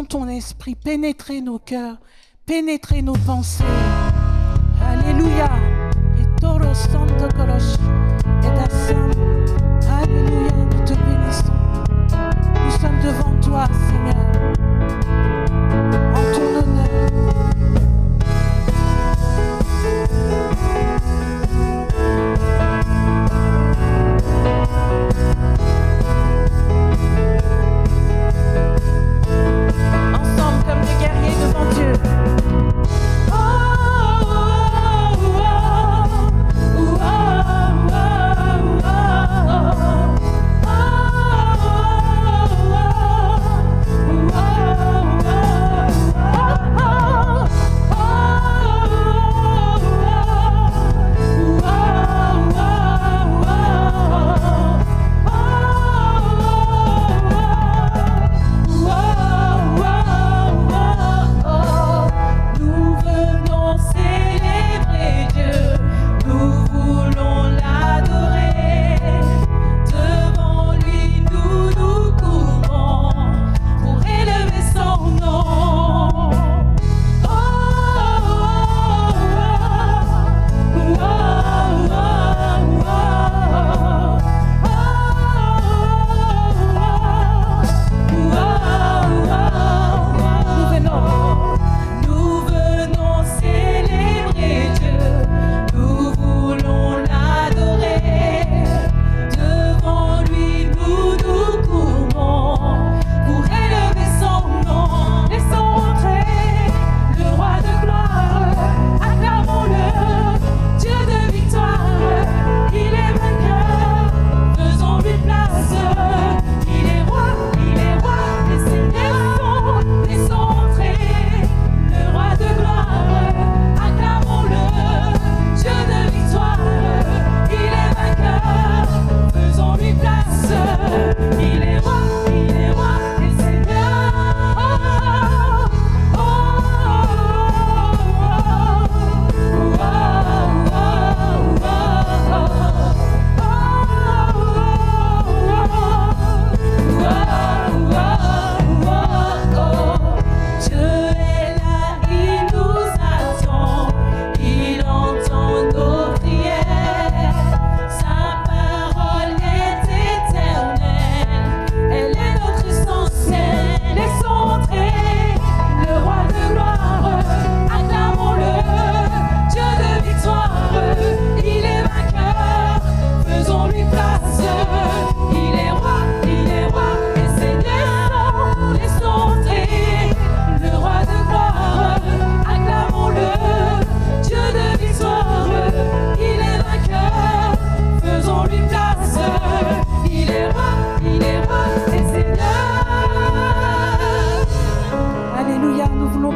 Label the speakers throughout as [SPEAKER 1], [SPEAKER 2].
[SPEAKER 1] ton esprit pénétrer nos cœurs, pénétrer nos pensées. Alléluia. Et Toro Santo Koroshi. Et Dassam. Alléluia, nous te bénissons. Nous sommes devant toi, Seigneur, en ton honneur. Ensemble comme des guerriers devant Dieu.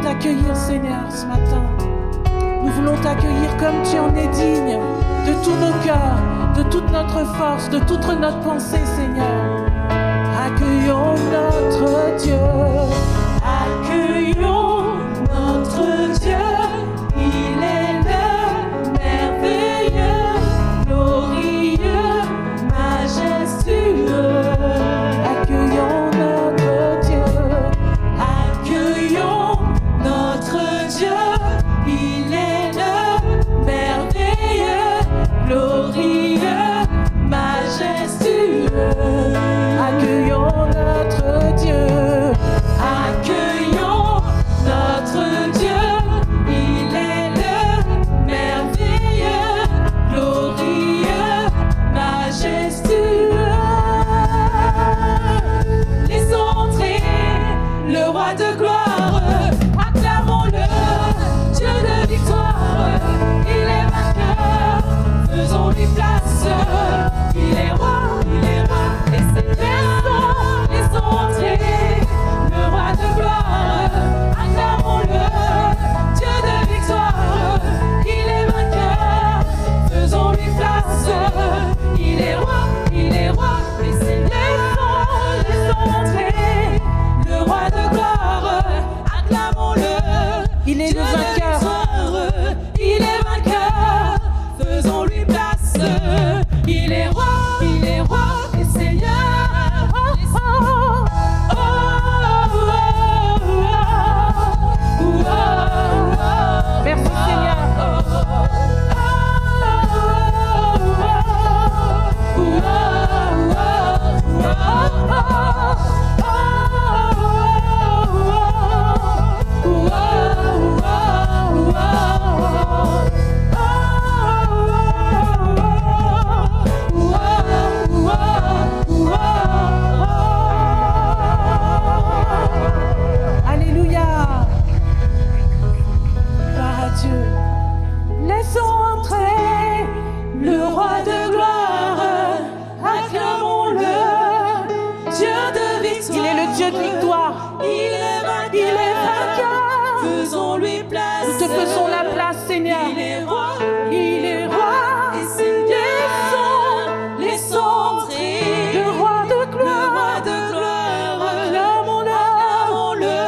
[SPEAKER 1] T'accueillir, Seigneur, ce matin. Nous voulons t'accueillir comme tu en es digne, de tous nos cœurs, de toute notre force, de toute notre pensée, Seigneur. Accueillons notre Dieu. Accueillons notre Dieu. Il est le merveilleux, glorieux, majestueux. Accueillons notre Dieu. Accueillons notre Dieu. Il est le merveilleux, glorieux, majestueux. Accueillons notre Dieu. Accueillons notre Dieu. Il est le merveilleux, glorieux, majestueux. Laissons entrer le roi de gloire. Acclamons-le, Dieu de victoire. Il est vainqueur, faisons-lui place. Il est roi et Seigneur. Laissons entrer le roi de gloire. Acclamons-le, Dieu de victoire. Il est vainqueur, faisons-lui place. Il est roi et Seigneur. Laissons entrer le roi de gloire. Acclamons-le, il est le vainqueur. Il est vainqueur, faisons-lui place. Il est roi et Seigneur. faisons la place, Seigneur.
[SPEAKER 2] Il est roi.
[SPEAKER 1] Il est roi.
[SPEAKER 2] Et Seigneur, laissons entrer
[SPEAKER 1] Le roi de
[SPEAKER 2] le
[SPEAKER 1] gloire.
[SPEAKER 2] roi de gloire.
[SPEAKER 1] Acclamons-le.
[SPEAKER 2] Acclamons-le,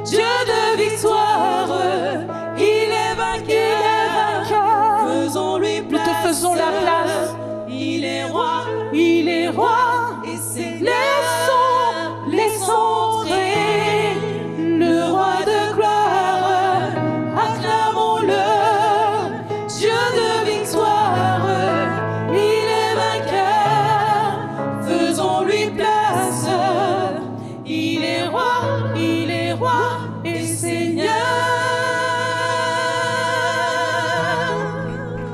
[SPEAKER 2] Dieu de victoire. Il est vainqueur. Faisons-lui
[SPEAKER 1] Nous
[SPEAKER 2] place.
[SPEAKER 1] te faisons la place.
[SPEAKER 2] Il est roi.
[SPEAKER 1] Il est roi.
[SPEAKER 2] Et Seigneur,
[SPEAKER 1] Laissons entrer
[SPEAKER 2] le roi de gloire. Acclamons-le, Dieu de victoire. Il est vainqueur. Faisons-lui place. Il est roi et Seigneur.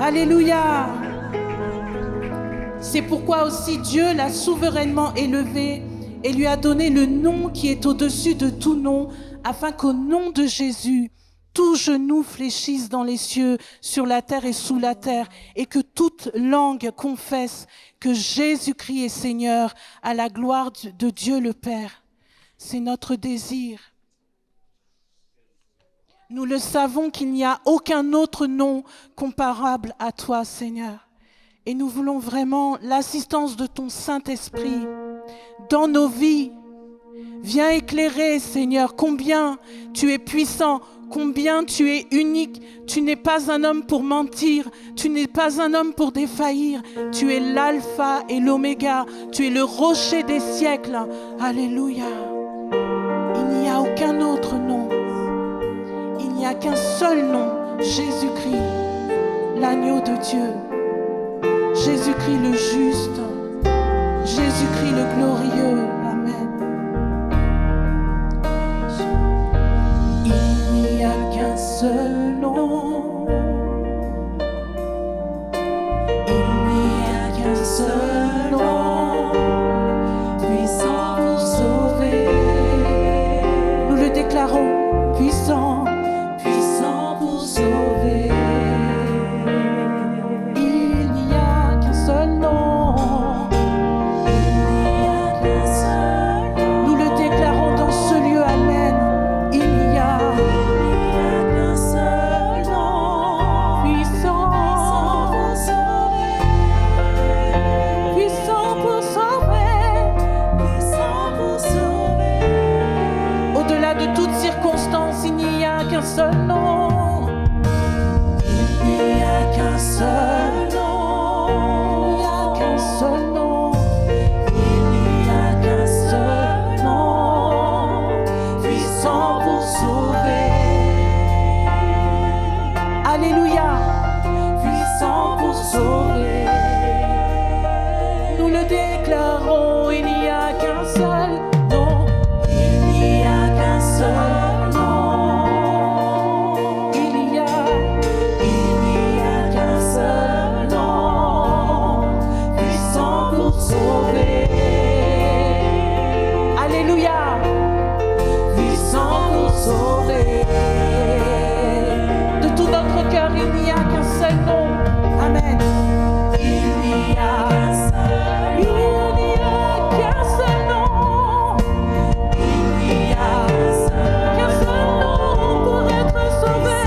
[SPEAKER 1] Alléluia. C'est pourquoi aussi Dieu l'a souverainement élevé et lui a donné le nom qui est au-dessus de tout nom, afin qu'au nom de Jésus, tout genou fléchisse dans les cieux, sur la terre et sous la terre, et que toute langue confesse que Jésus-Christ est Seigneur, à la gloire de Dieu le Père. C'est notre désir. Nous le savons qu'il n'y a aucun autre nom comparable à toi, Seigneur. Et nous voulons vraiment l'assistance de ton Saint-Esprit dans nos vies. Viens éclairer, Seigneur, combien tu es puissant, combien tu es unique. Tu n'es pas un homme pour mentir, tu n'es pas un homme pour défaillir. Tu es l'alpha et l'oméga, tu es le rocher des siècles. Alléluia. Il n'y a aucun autre nom. Il n'y a qu'un seul nom, Jésus-Christ, l'agneau de Dieu. Jésus-Christ le juste, Jésus-Christ le glorieux. Amen. Il n'y a qu'un seul nom. Il n'y a qu'un seul nom, puissant pour sauver. Nous le déclarons, puissant, puissant pour sauver. Nous le déclarons dans ce lieu, Amen. Il n'y a qu'un seul nom, puissant pour sauver, puissant pour sauver, puissant pour sauver. Au-delà de toute circonstance, il n'y a qu'un seul nom. Il n'y a qu'un seul nom. Il n'y a qu'un seul nom. Alléluia, puissant pour sauver. Nous le déclarons, il n'y a qu'un seul nom. Il n'y a qu'un seul nom. Il n'y a qu'un seul nom, puissant pour sauver. Alléluia, puissant pour sauver. De tout notre cœur, il n'y a qu'un seul nom. Amen. Il n'y a qu'un seul nom. Il n'y a qu'un seul nom pour être sauvé.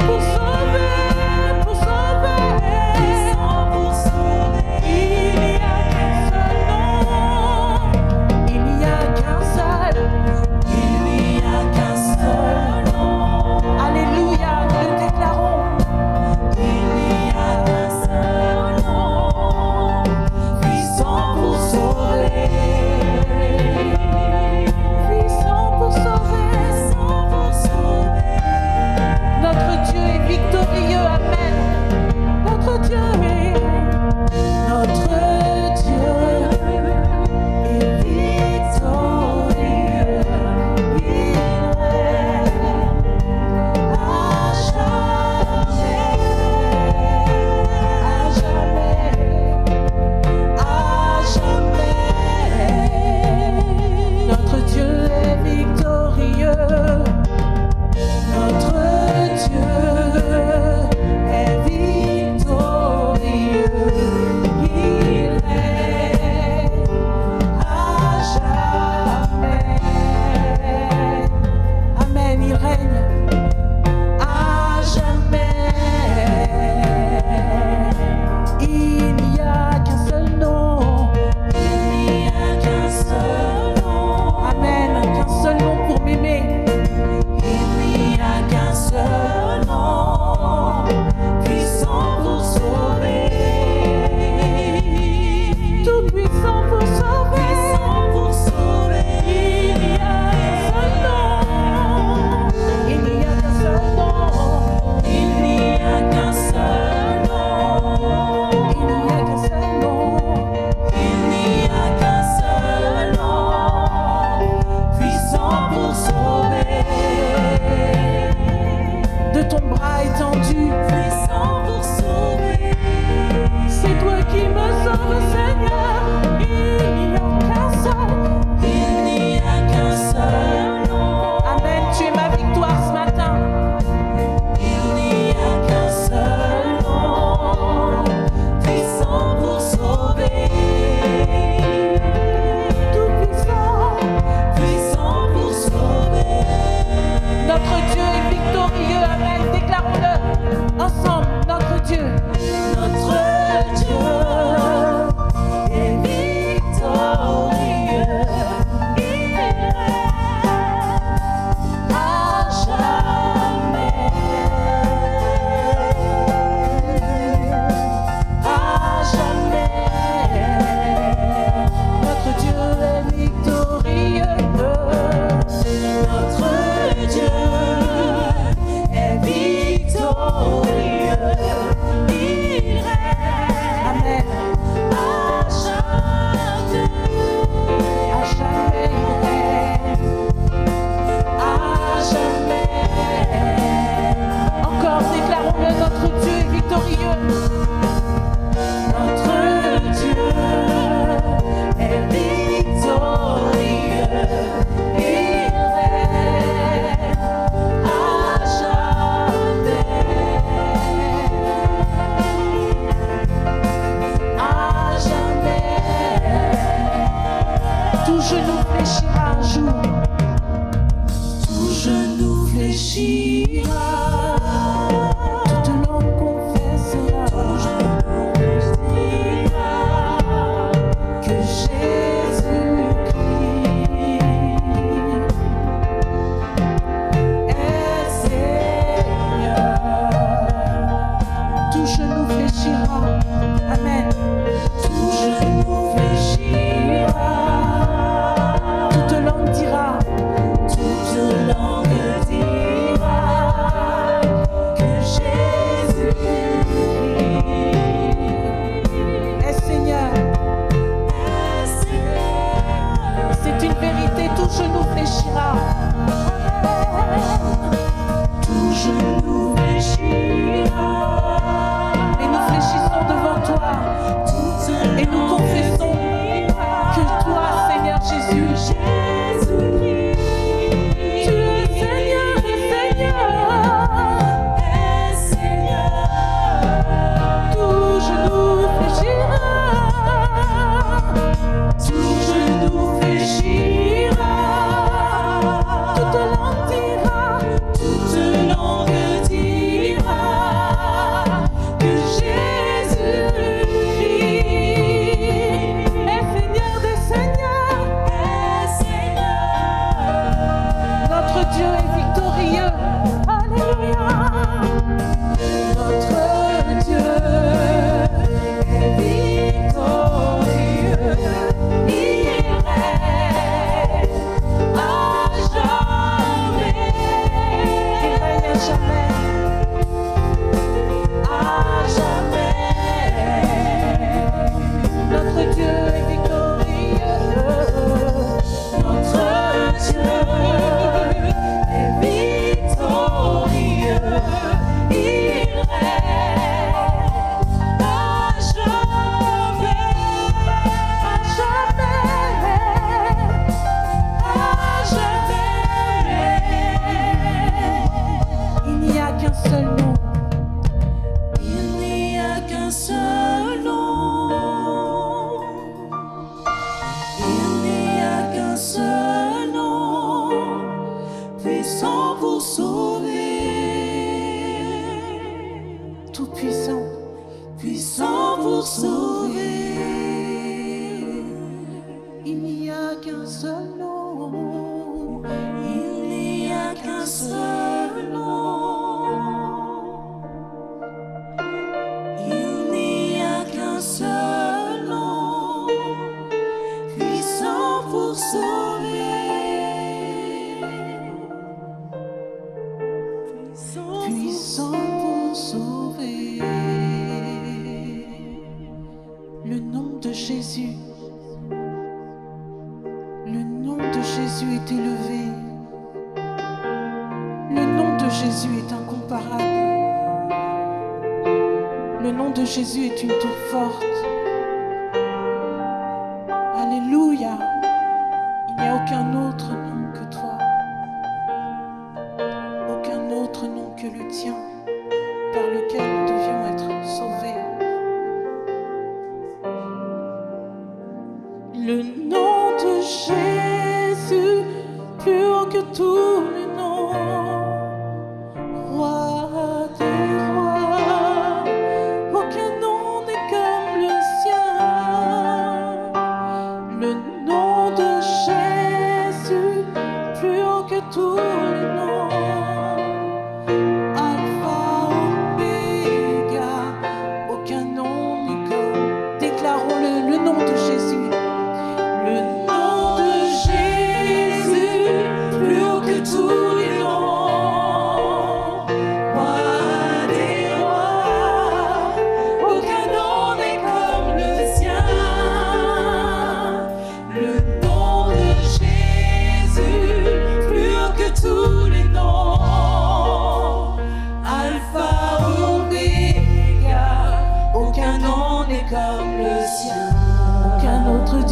[SPEAKER 1] Pour sauver, pour sauver. Il n'y a qu'un seul nom. Il n'y a qu'un seul. Il n'y a qu'un seul nom. Alléluia, nous le déclarons.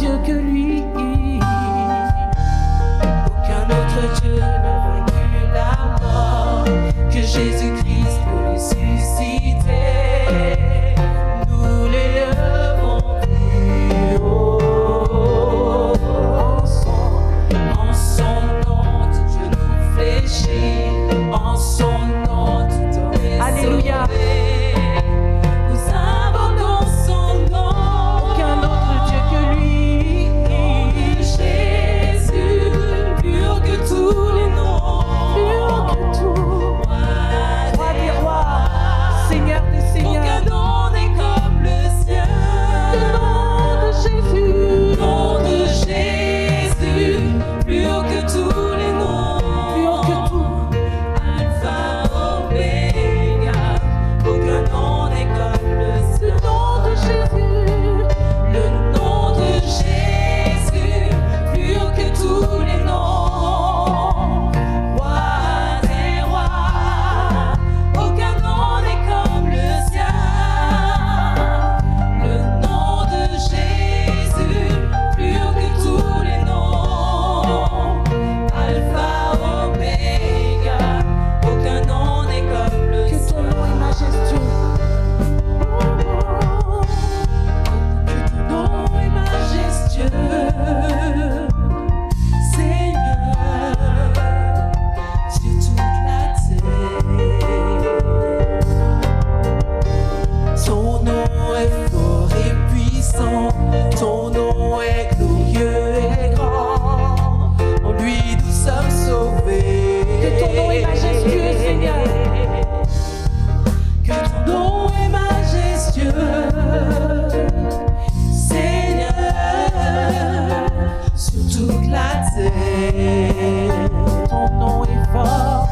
[SPEAKER 1] Dieu que lui.
[SPEAKER 2] Aucun autre Dieu n'a vaincu la mort que Jésus-Christ peut ressusciter. Nous l'élevons plus haut. En son nom, tout genou fléchit. En son nom, tout homme est
[SPEAKER 1] Alléluia.
[SPEAKER 2] sauvé. Nous invoquons son nom.
[SPEAKER 1] Aucun autre Dieu que lui.
[SPEAKER 2] Jésus, plus haut que tous les noms.
[SPEAKER 1] Plus haut que tout. Roi des rois, Seigneur des seigneurs.
[SPEAKER 2] Aucun nom n'est comme le sien.
[SPEAKER 1] Le nom de Jésus.
[SPEAKER 2] Nom de Jésus, plus haut que tous les noms.
[SPEAKER 1] Plus haut que tout.
[SPEAKER 2] Alpha, Oméga, aucun nom n'est comme le sien.
[SPEAKER 1] Le nom de Jésus.
[SPEAKER 2] Le nom de Jésus, plus haut que tous les noms. Roi des rois, aucun nom n'est comme le sien. Le nom de Jésus, plus haut que tous les noms. Alpha, Oméga, aucun nom n'est comme le
[SPEAKER 1] Que
[SPEAKER 2] sien.
[SPEAKER 1] ton nom est majestueux.
[SPEAKER 2] Que ton nom est majestueux, Seigneur, sur toute la terre. Ton nom est fort et puissant, ton nom est glorieux et grand. En lui nous sommes sauvés.
[SPEAKER 1] Que ton nom est majestueux, Seigneur.
[SPEAKER 2] Que ton nom est majestueux, Seigneur, sur toute la terre.
[SPEAKER 1] Ton nom est fort.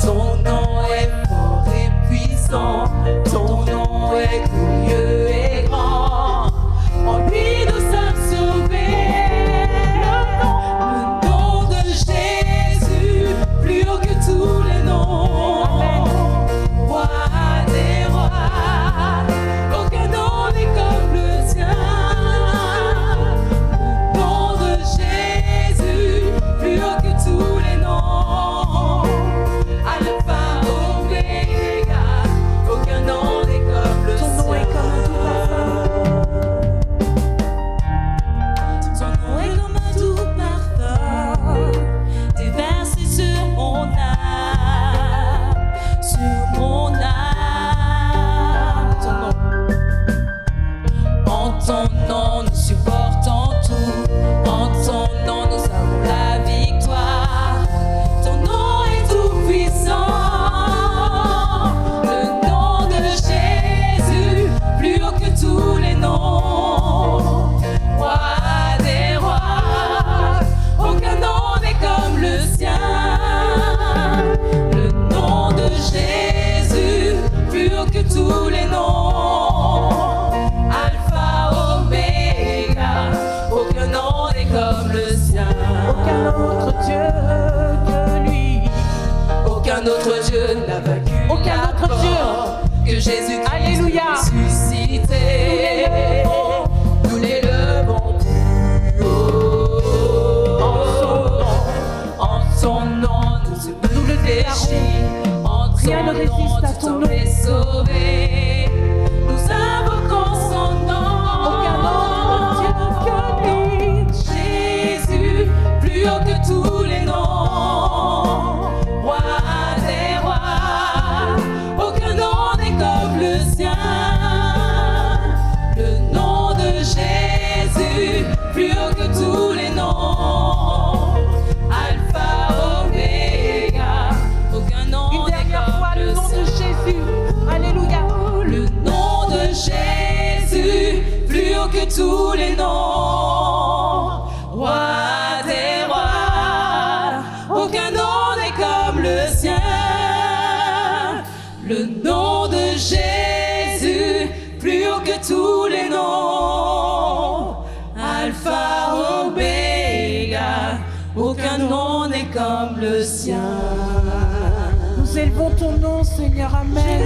[SPEAKER 2] Ton nom est fort et puissant, ton nom est glorieux et grand. En lui nous sommes sauvés. Le nom de Jésus, plus haut que tous les noms. Roi des rois, aucun nom n'est comme le sien. Le nom de Jésus, plus haut que tous les noms. Alpha, Oméga, aucun nom n'est comme le
[SPEAKER 1] Ton nom est
[SPEAKER 2] Ton nom est comme un doux parfum, déversé sur mon âme, sur mon âme. En ton nom nous supportons tout, en ton nom nous avons la victoire. Ton nom est tout puissant, le nom de Jésus, plus haut que tous les noms. Roi des rois, aucun nom n'est comme le sien. Le nom de Jésus, plus haut que tous les noms. Alpha, Oméga, aucun nom n'est comme le sien.
[SPEAKER 1] aucun autre Dieu que lui.
[SPEAKER 2] Aucun autre Dieu n'a vaincu
[SPEAKER 1] Aucun
[SPEAKER 2] la
[SPEAKER 1] autre
[SPEAKER 2] mort
[SPEAKER 1] Dieu.
[SPEAKER 2] que Jésus-Christ
[SPEAKER 1] Alléluia.
[SPEAKER 2] ressuscité. Nous l'élevons plus haut. En son nom, nous le déchirons. En
[SPEAKER 1] Rien ne
[SPEAKER 2] son
[SPEAKER 1] résiste à
[SPEAKER 2] tout
[SPEAKER 1] ton
[SPEAKER 2] homme
[SPEAKER 1] nom.
[SPEAKER 2] est sauvé. Nous invoquons son nom.
[SPEAKER 1] Aucun autre Dieu que lui.
[SPEAKER 2] Jésus, plus haut que tous les noms. Roi des rois, aucun nom n'est comme le sien. Le nom de Jésus, plus haut que tous les noms. Alpha, Oméga, aucun nom
[SPEAKER 1] Une
[SPEAKER 2] n'est
[SPEAKER 1] dernière fois,
[SPEAKER 2] comme
[SPEAKER 1] le
[SPEAKER 2] le
[SPEAKER 1] nom
[SPEAKER 2] sien.
[SPEAKER 1] de Jésus. Alléluia.
[SPEAKER 2] Le nom de Jésus, plus haut que tous les noms. Roi des rois, aucun nom n'est comme le sien. Le nom de Jésus, plus haut que tous les noms. Alpha, Oméga, aucun nom n'est comme le sien.
[SPEAKER 1] Nous élevons ton nom, Seigneur. Amen.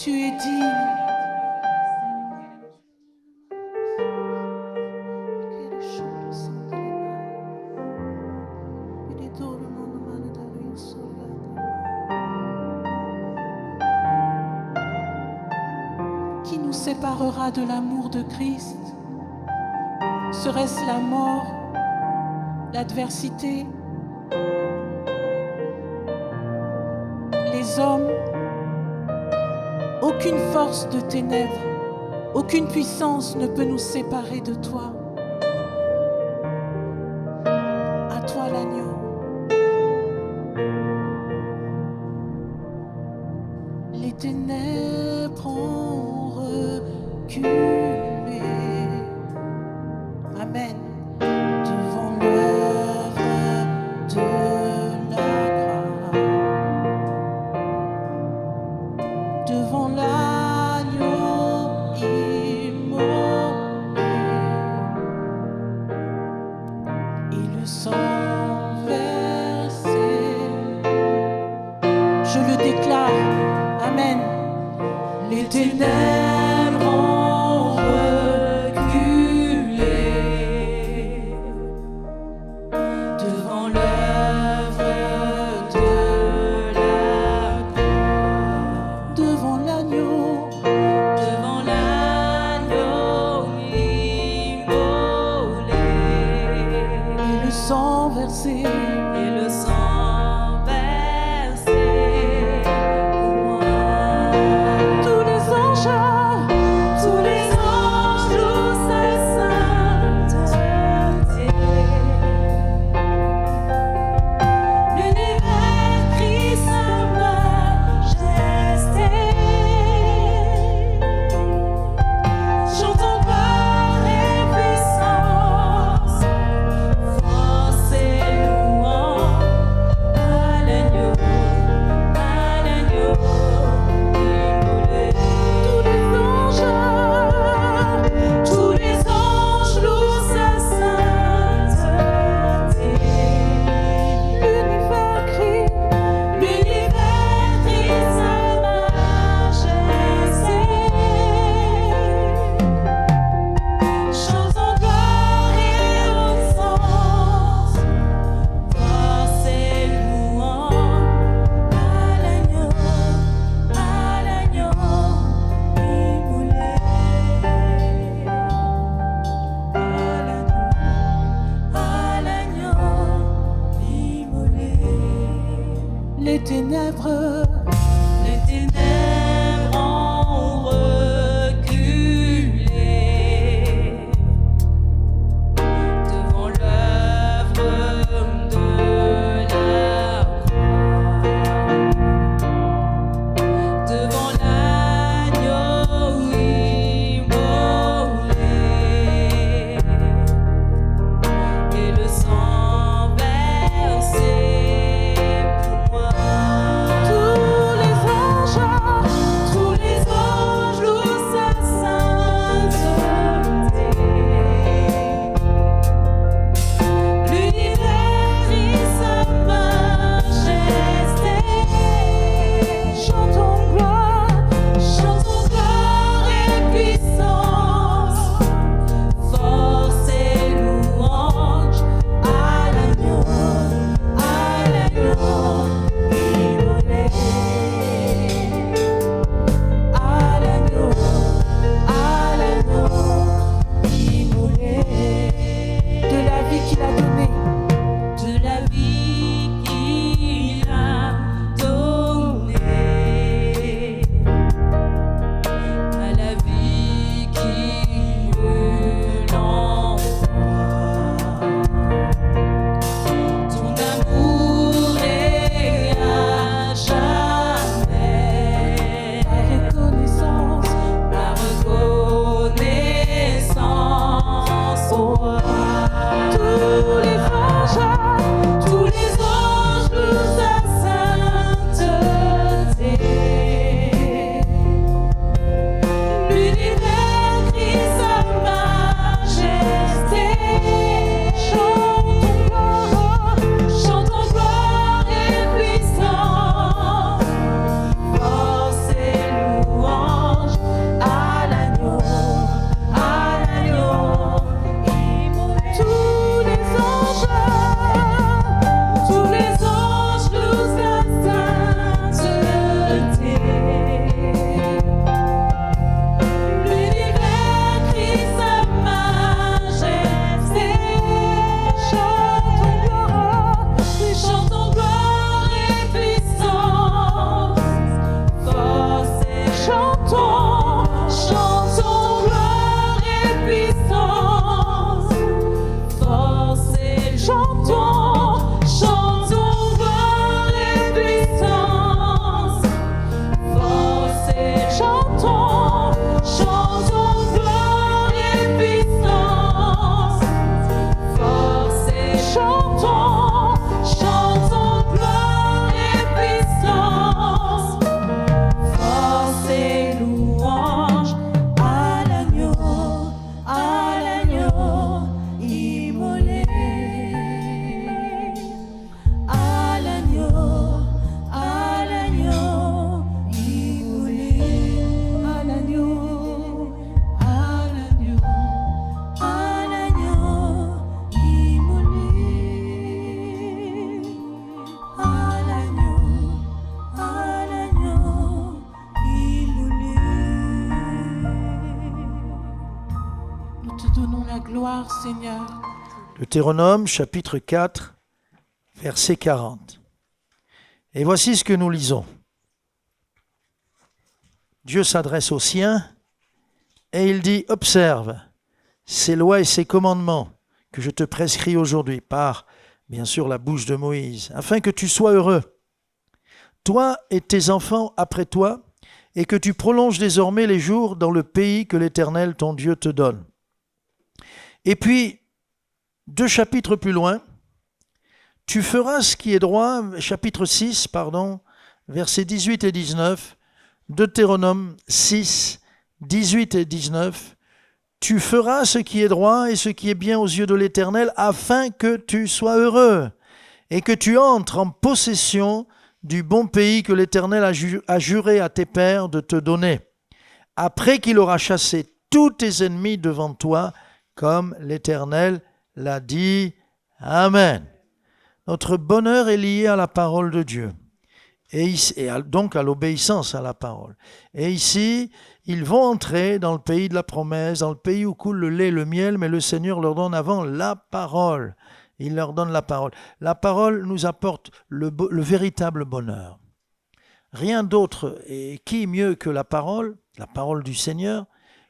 [SPEAKER 1] Tu es digne. Qui nous séparera de l'amour de Christ? Serait-ce la mort, l'adversité, les hommes? Aucune force de ténèbres, aucune puissance ne peut nous séparer de toi. À toi l'agneau. Les ténèbres ont reculé. Amen. Devant l'œuvre de la grâce, devant l'agneau immolé et le sang versé, je le déclare. Amen. Les ténèbres ont reculé devant l'œuvre de la croix, devant l'agneau immolé et le sang versé. Tous les anges gloire, Seigneur.
[SPEAKER 3] Deutéronome chapitre 4, verset 40. Et voici ce que nous lisons. Dieu s'adresse aux siens et il dit « Observe ces lois et ces commandements que je te prescris aujourd'hui par, bien sûr, la bouche de Moïse, afin que tu sois heureux, toi et tes enfants après toi, et que tu prolonges désormais les jours dans le pays que l'Éternel, ton Dieu, te donne. » Et puis, 2 chapitres plus loin, « Tu feras ce qui est droit », chapitre 6, versets 18 et 19, Deutéronome 6, 18 et 19, « Tu feras ce qui est droit et ce qui est bien aux yeux de l'Éternel, afin que tu sois heureux, et que tu entres en possession du bon pays que l'Éternel a juré à tes pères de te donner, après qu'il aura chassé tous tes ennemis devant toi, comme l'Éternel l'a dit. Amen. » Notre bonheur est lié à la parole de Dieu, et donc à l'obéissance à la parole. Et ici, ils vont entrer dans le pays de la promesse, dans le pays où coule le lait et le miel, mais le Seigneur leur donne avant la parole. Il leur donne la parole. La parole nous apporte le véritable bonheur. Rien d'autre, et qui mieux que la parole du Seigneur,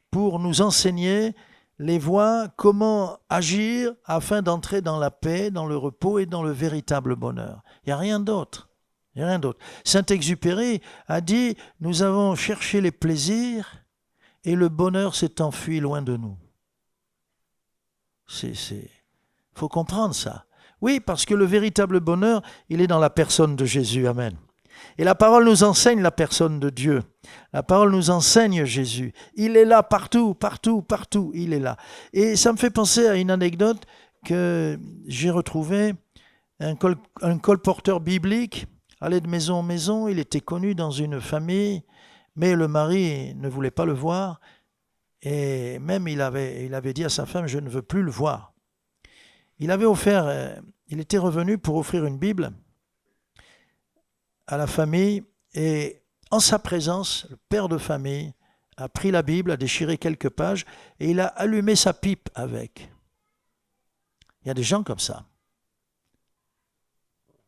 [SPEAKER 3] pour nous enseigner les voies, comment agir afin d'entrer dans la paix, dans le repos et dans le véritable bonheur. Il n'y a rien d'autre. Il n'y a rien d'autre. Saint-Exupéry a dit « Nous avons cherché les plaisirs et le bonheur s'est enfui loin de nous. » Faut comprendre ça. Oui, parce que le véritable bonheur, il est dans la personne de Jésus. Amen. Et la parole nous enseigne la personne de Dieu. La parole nous enseigne Jésus. Il est là partout, partout, partout. Il est là. Et ça me fait penser à une anecdote que j'ai retrouvée. Un colporteur biblique allait de maison en maison. Il était connu dans une famille, mais le mari ne voulait pas le voir. Et même il avait dit à sa femme « Je ne veux plus le voir ». Il était revenu pour offrir une Bible à la famille et en sa présence, le père de famille a pris la Bible, a déchiré quelques pages et il a allumé sa pipe avec. Il y a des gens comme ça.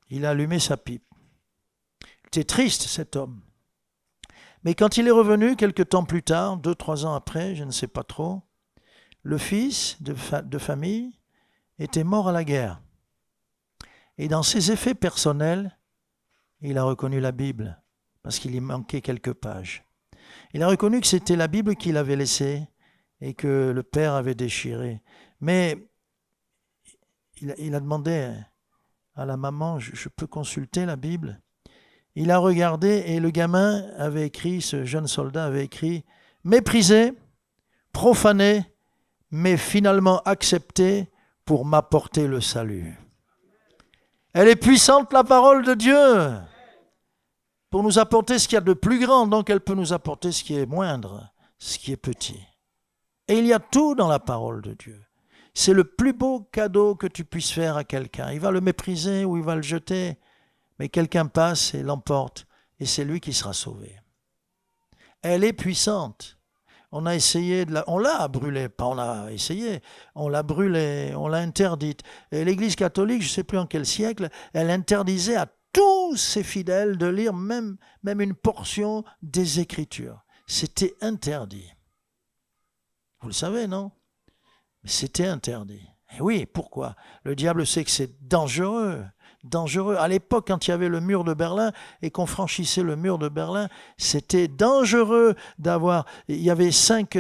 [SPEAKER 3] Il a allumé sa pipe. Il était triste, cet homme. Mais quand il est revenu, quelque temps plus tard, 2-3 ans après, je ne sais pas trop, le fils de famille était mort à la guerre. Et dans ses effets personnels, il a reconnu la Bible, parce qu'il y manquait quelques pages. Il a reconnu que c'était la Bible qu'il avait laissée et que le père avait déchirée. Mais il a demandé à la maman, je peux consulter la Bible ? Il a regardé et le gamin avait écrit, ce jeune soldat avait écrit, méprisé, profané, mais finalement accepté pour m'apporter le salut. Elle est puissante, la parole de Dieu, pour nous apporter ce qu'il y a de plus grand, donc elle peut nous apporter ce qui est moindre, ce qui est petit. Et il y a tout dans la parole de Dieu. C'est le plus beau cadeau que tu puisses faire à quelqu'un. Il va le mépriser ou il va le jeter, mais quelqu'un passe et l'emporte, et c'est lui qui sera sauvé. Elle est puissante. On a essayé on l'a brûlée, pas on a essayé, on l'a brûlée, on l'a interdite. Et l'Église catholique, je ne sais plus en quel siècle, elle interdisait à tous ses fidèles de lire même une portion des Écritures. C'était interdit. Vous le savez, non ? Mais c'était interdit. Et oui, pourquoi ? Le diable sait que c'est dangereux. Dangereux. À l'époque, quand il y avait le mur de Berlin et qu'on franchissait le mur de Berlin, c'était dangereux d'avoir... Il y avait 5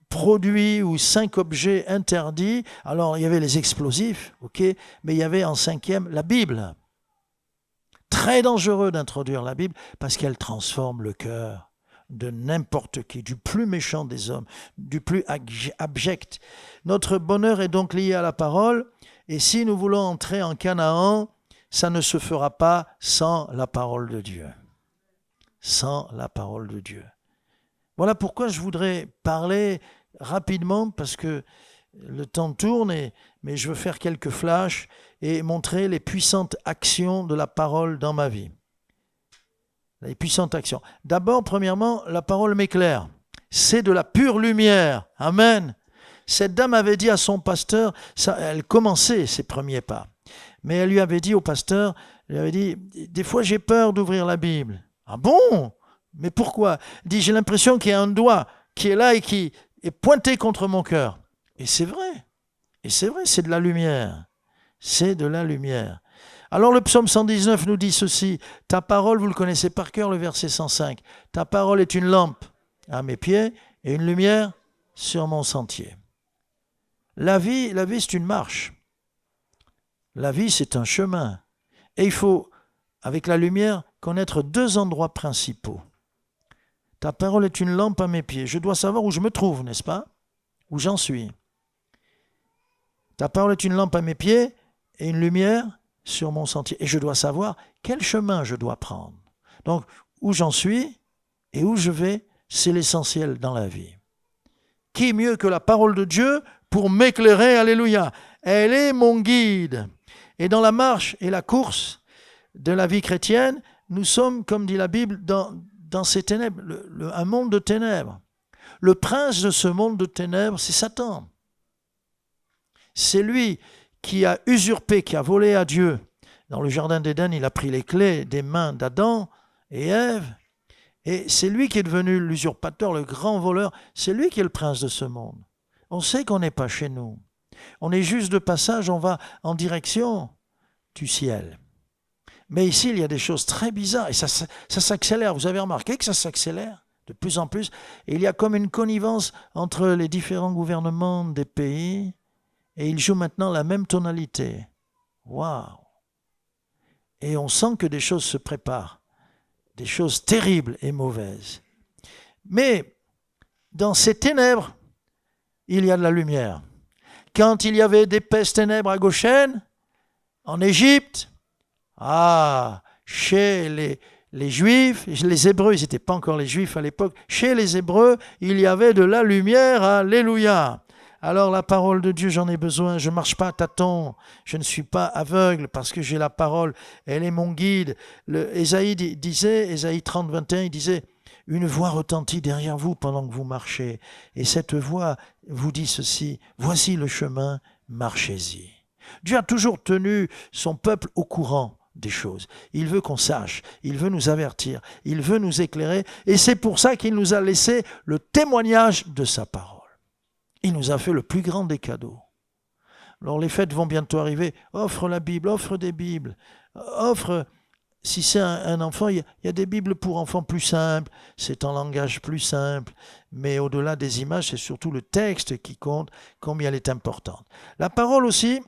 [SPEAKER 3] produits ou 5 objets interdits. Alors, il y avait les explosifs, ok, mais il y avait en 5e la Bible. Très dangereux d'introduire la Bible parce qu'elle transforme le cœur de n'importe qui, du plus méchant des hommes, du plus abject. Notre bonheur est donc lié à la parole. Et si nous voulons entrer en Canaan, ça ne se fera pas sans la parole de Dieu. Sans la parole de Dieu. Voilà pourquoi je voudrais parler rapidement, parce que le temps tourne, mais je veux faire quelques flashs et montrer les puissantes actions de la parole dans ma vie. Les puissantes actions. D'abord, premièrement, la parole m'éclaire. C'est de la pure lumière. Amen. cette dame avait dit à son pasteur, elle commençait ses premiers pas, mais elle lui avait dit au pasteur, elle avait dit, des fois j'ai peur d'ouvrir la Bible. Ah bon? Mais pourquoi? Elle dit, j'ai l'impression qu'il y a un doigt qui est là et qui est pointé contre mon cœur. Et c'est vrai, c'est de la lumière. C'est de la lumière. Alors le psaume 119 nous dit ceci, ta parole, vous le connaissez par cœur, le verset 105, ta parole est une lampe à mes pieds et une lumière sur mon sentier. La vie, c'est une marche. La vie, c'est un chemin. Et il faut, avec la lumière, connaître deux endroits principaux. Ta parole est une lampe à mes pieds. Je dois savoir où je me trouve, n'est-ce pas? Où j'en suis. Ta parole est une lampe à mes pieds et une lumière sur mon sentier. Et je dois savoir quel chemin je dois prendre. Donc, où j'en suis et où je vais, c'est l'essentiel dans la vie. Qui mieux que la parole de Dieu pour m'éclairer? Alléluia. Elle est mon guide. Et dans la marche et la course de la vie chrétienne, nous sommes, comme dit la Bible, dans ces ténèbres, un monde de ténèbres. Le prince de ce monde de ténèbres, c'est Satan. C'est lui qui a usurpé, qui a volé à Dieu. Dans le jardin d'Éden, il a pris les clés des mains d'Adam et Ève. Et c'est lui qui est devenu l'usurpateur, le grand voleur. C'est lui qui est le prince de ce monde. On sait qu'on n'est pas chez nous. On est juste de passage, on va en direction du ciel. Mais ici, il y a des choses très bizarres et ça s'accélère. Vous avez remarqué que ça s'accélère de plus en plus. Et il y a comme une connivence entre les différents gouvernements des pays et ils jouent maintenant la même tonalité. Waouh! Et on sent que des choses se préparent, des choses terribles et mauvaises. Mais dans ces ténèbres, il y a de la lumière. Quand il y avait d'épaisses ténèbres à Goshen, en Égypte, chez les Juifs, les Hébreux, ils n'étaient pas encore les Juifs à l'époque, chez les Hébreux, il y avait de la lumière, alléluia. Alors la parole de Dieu, j'en ai besoin, je ne marche pas à tâtons, je ne suis pas aveugle parce que j'ai la parole, elle est mon guide. Ésaïe disait, Ésaïe 30, 21, il disait, une voix retentit derrière vous pendant que vous marchez, et cette voix vous dit ceci, voici le chemin, marchez-y. Dieu a toujours tenu son peuple au courant des choses. Il veut qu'on sache, il veut nous avertir, il veut nous éclairer, et c'est pour ça qu'il nous a laissé le témoignage de sa parole. Il nous a fait le plus grand des cadeaux. Alors les fêtes vont bientôt arriver, offre la Bible, offre des Bibles, offre, si c'est un enfant, il y a des Bibles pour enfants plus simples, c'est en langage plus simple, mais au-delà des images, c'est surtout le texte qui compte, combien elle est importante. La parole aussi,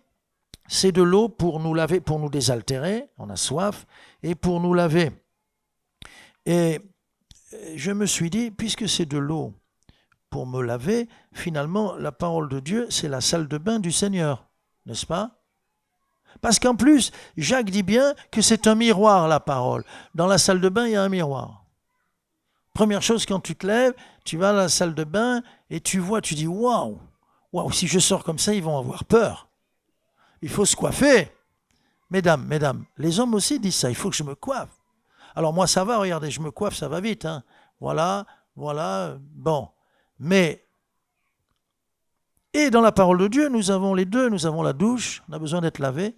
[SPEAKER 3] c'est de l'eau pour nous laver, pour nous désaltérer, on a soif, et pour nous laver. Et je me suis dit, puisque c'est de l'eau pour me laver, finalement, la parole de Dieu, c'est la salle de bain du Seigneur, n'est-ce pas? Parce qu'en plus, Jacques dit bien que c'est un miroir, la parole. Dans la salle de bain, il y a un miroir. Première chose, quand tu te lèves, tu vas à la salle de bain et tu vois, tu dis, waouh, si je sors comme ça, ils vont avoir peur. Il faut se coiffer. Mesdames, les hommes aussi disent ça, il faut que je me coiffe. Alors moi, ça va, regardez, je me coiffe, ça va vite. Hein. Voilà, bon. Mais, et dans la parole de Dieu, nous avons les deux, nous avons la douche, on a besoin d'être lavé.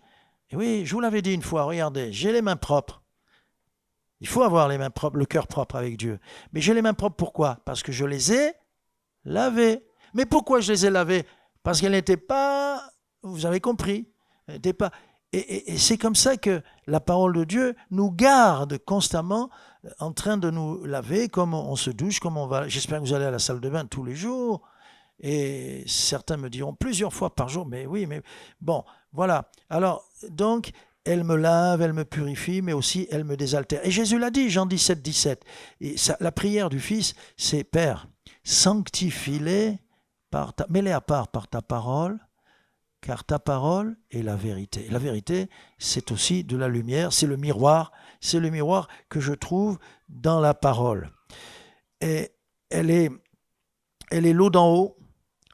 [SPEAKER 3] Et oui, je vous l'avais dit une fois, regardez, j'ai les mains propres. Il faut avoir les mains propres, le cœur propre avec Dieu. Mais j'ai les mains propres, pourquoi? Parce que je les ai lavées. Mais pourquoi je les ai lavées? Parce qu'elles n'étaient pas, vous avez compris, elles n'étaient pas... Et c'est comme ça que la parole de Dieu nous garde constamment en train de nous laver, comme on se douche, comme on va. J'espère que vous allez à la salle de bain tous les jours. Et certains me diront plusieurs fois par jour, mais oui, mais bon, voilà. Alors, donc, elle me lave, elle me purifie, mais aussi elle me désaltère. Et Jésus l'a dit, Jean 17, 17. Et ça, la prière du Fils, c'est Père, sanctifie-les, mets-les à part par ta parole, car ta parole est la vérité. Et la vérité, c'est aussi de la lumière, c'est le miroir que je trouve dans la parole. Et elle est l'eau d'en haut,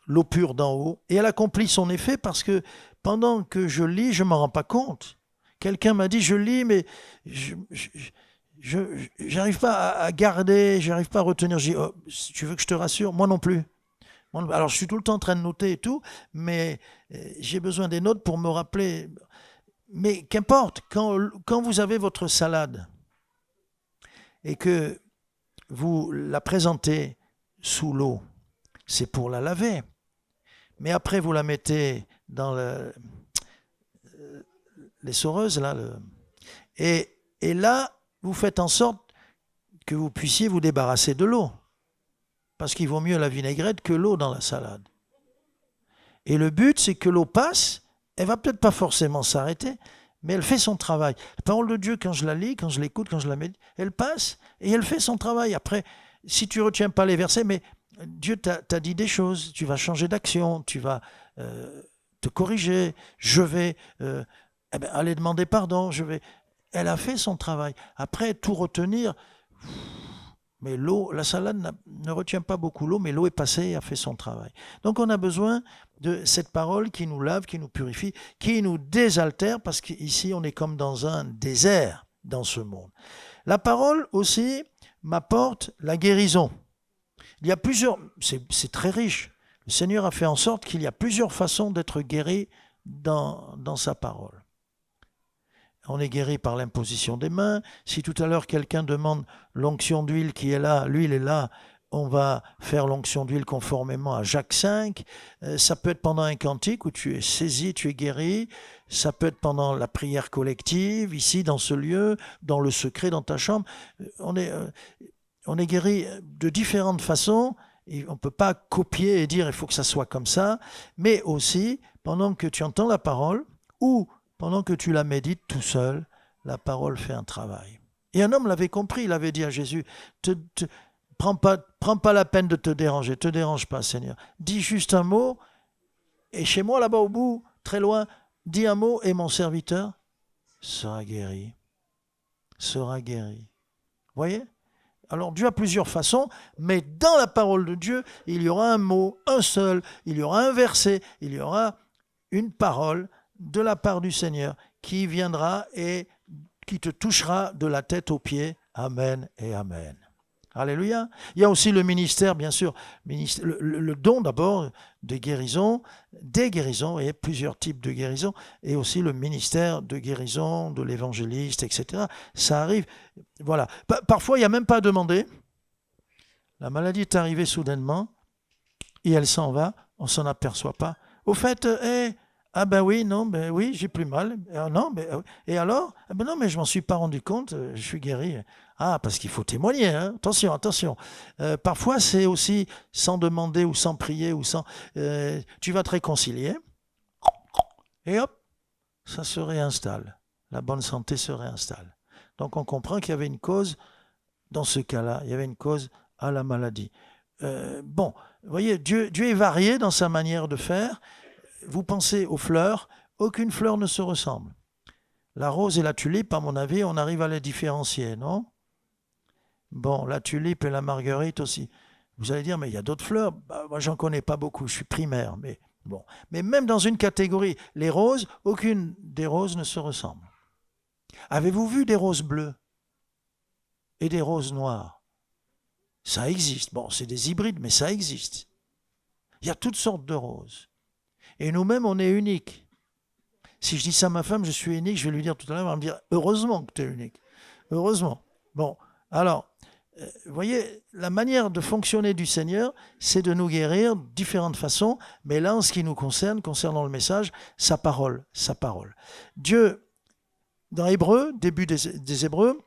[SPEAKER 3] l'eau pure d'en haut, et elle accomplit son effet parce que pendant que je lis, je ne m'en rends pas compte. Quelqu'un m'a dit, je lis, mais je n'arrive pas à garder, je n'arrive pas à retenir. Je dis, tu veux que je te rassure? Moi non plus. Alors, je suis tout le temps en train de noter et tout, mais j'ai besoin des notes pour me rappeler. Mais qu'importe, quand vous avez votre salade et que vous la présentez sous l'eau, c'est pour la laver. Mais après, vous la mettez dans les soreuses, là. Et là, vous faites en sorte que vous puissiez vous débarrasser de l'eau. Parce qu'il vaut mieux la vinaigrette que l'eau dans la salade. Et le but, c'est que l'eau passe, elle va peut-être pas forcément s'arrêter, mais elle fait son travail. La parole de Dieu, quand je la lis, quand je l'écoute, quand je la médite, elle passe et elle fait son travail. Après, si tu ne retiens pas les versets, mais Dieu t'a dit des choses, tu vas changer d'action, tu vas te corriger, je vais aller demander pardon, Elle a fait son travail. Après, tout retenir, mais l'eau, la salade ne retient pas beaucoup l'eau, mais l'eau est passée et a fait son travail. Donc on a besoin de cette parole qui nous lave, qui nous purifie, qui nous désaltère, parce qu'ici on est comme dans un désert dans ce monde. La parole aussi m'apporte la guérison. Il y a plusieurs, c'est très riche. Le Seigneur a fait en sorte qu'il y a plusieurs façons d'être guéri dans sa parole. On est guéri par l'imposition des mains. Si tout à l'heure quelqu'un demande l'onction d'huile qui est là, l'huile est là, on va faire l'onction d'huile conformément à Jacques 5. Ça peut être pendant un cantique où tu es saisi, tu es guéri. Ça peut être pendant la prière collective, ici dans ce lieu, dans le secret, dans ta chambre. On est guéri de différentes façons. Et on ne peut pas copier et dire il faut que ça soit comme ça. Mais aussi, pendant que tu entends la parole ou pendant que tu la médites tout seul, la parole fait un travail. Et un homme l'avait compris, il avait dit à Jésus, prends pas la peine de te dérange pas, Seigneur. Dis juste un mot, et chez moi, là-bas au bout, très loin, dis un mot, et mon serviteur sera guéri. Sera guéri. Vous voyez ? Alors Dieu a plusieurs façons, mais dans la parole de Dieu, il y aura un mot, un seul, il y aura un verset, il y aura une parole de la part du Seigneur qui viendra et qui te touchera de la tête aux pieds. Amen et Amen. Alléluia. Il y a aussi le ministère, bien sûr, le don d'abord des guérisons, et plusieurs types de guérisons, et aussi le ministère de guérison, de l'évangéliste, etc. Ça arrive, voilà. Parfois, il n'y a même pas à demander. La maladie est arrivée soudainement, et elle s'en va, on ne s'en aperçoit pas. Au fait, ah ben oui, non, ben oui, j'ai plus mal. Non, ben, et alors? Ah ben non, mais je m'en suis pas rendu compte, je suis guéri. Ah, parce qu'il faut témoigner, hein. Attention. Parfois, c'est aussi sans demander ou sans prier ou sans... tu vas te réconcilier et hop, ça se réinstalle. La bonne santé se réinstalle. Donc on comprend qu'il y avait une cause, dans ce cas-là, il y avait une cause à la maladie. Bon, vous voyez, Dieu est varié dans sa manière de faire. Vous pensez aux fleurs, aucune fleur ne se ressemble. La rose et la tulipe, à mon avis, on arrive à les différencier, non? Bon, la tulipe et la marguerite aussi. Vous allez dire, mais il y a d'autres fleurs. Moi, j'en connais pas beaucoup, je suis primaire. Mais bon. Mais même dans une catégorie, les roses, aucune des roses ne se ressemble. Avez-vous vu des roses bleues et des roses noires? Ça existe. Bon, c'est des hybrides, mais ça existe. Il y a toutes sortes de roses. Et nous-mêmes, on est uniques. Si je dis ça à ma femme, je suis unique, je vais lui dire tout à l'heure, elle va me dire, heureusement que tu es unique. Heureusement. Bon, alors, vous voyez, la manière de fonctionner du Seigneur, c'est de nous guérir de différentes façons, mais là, en ce qui nous concerne, concernant le message, sa parole. Dieu, dans Hébreux, début des Hébreux,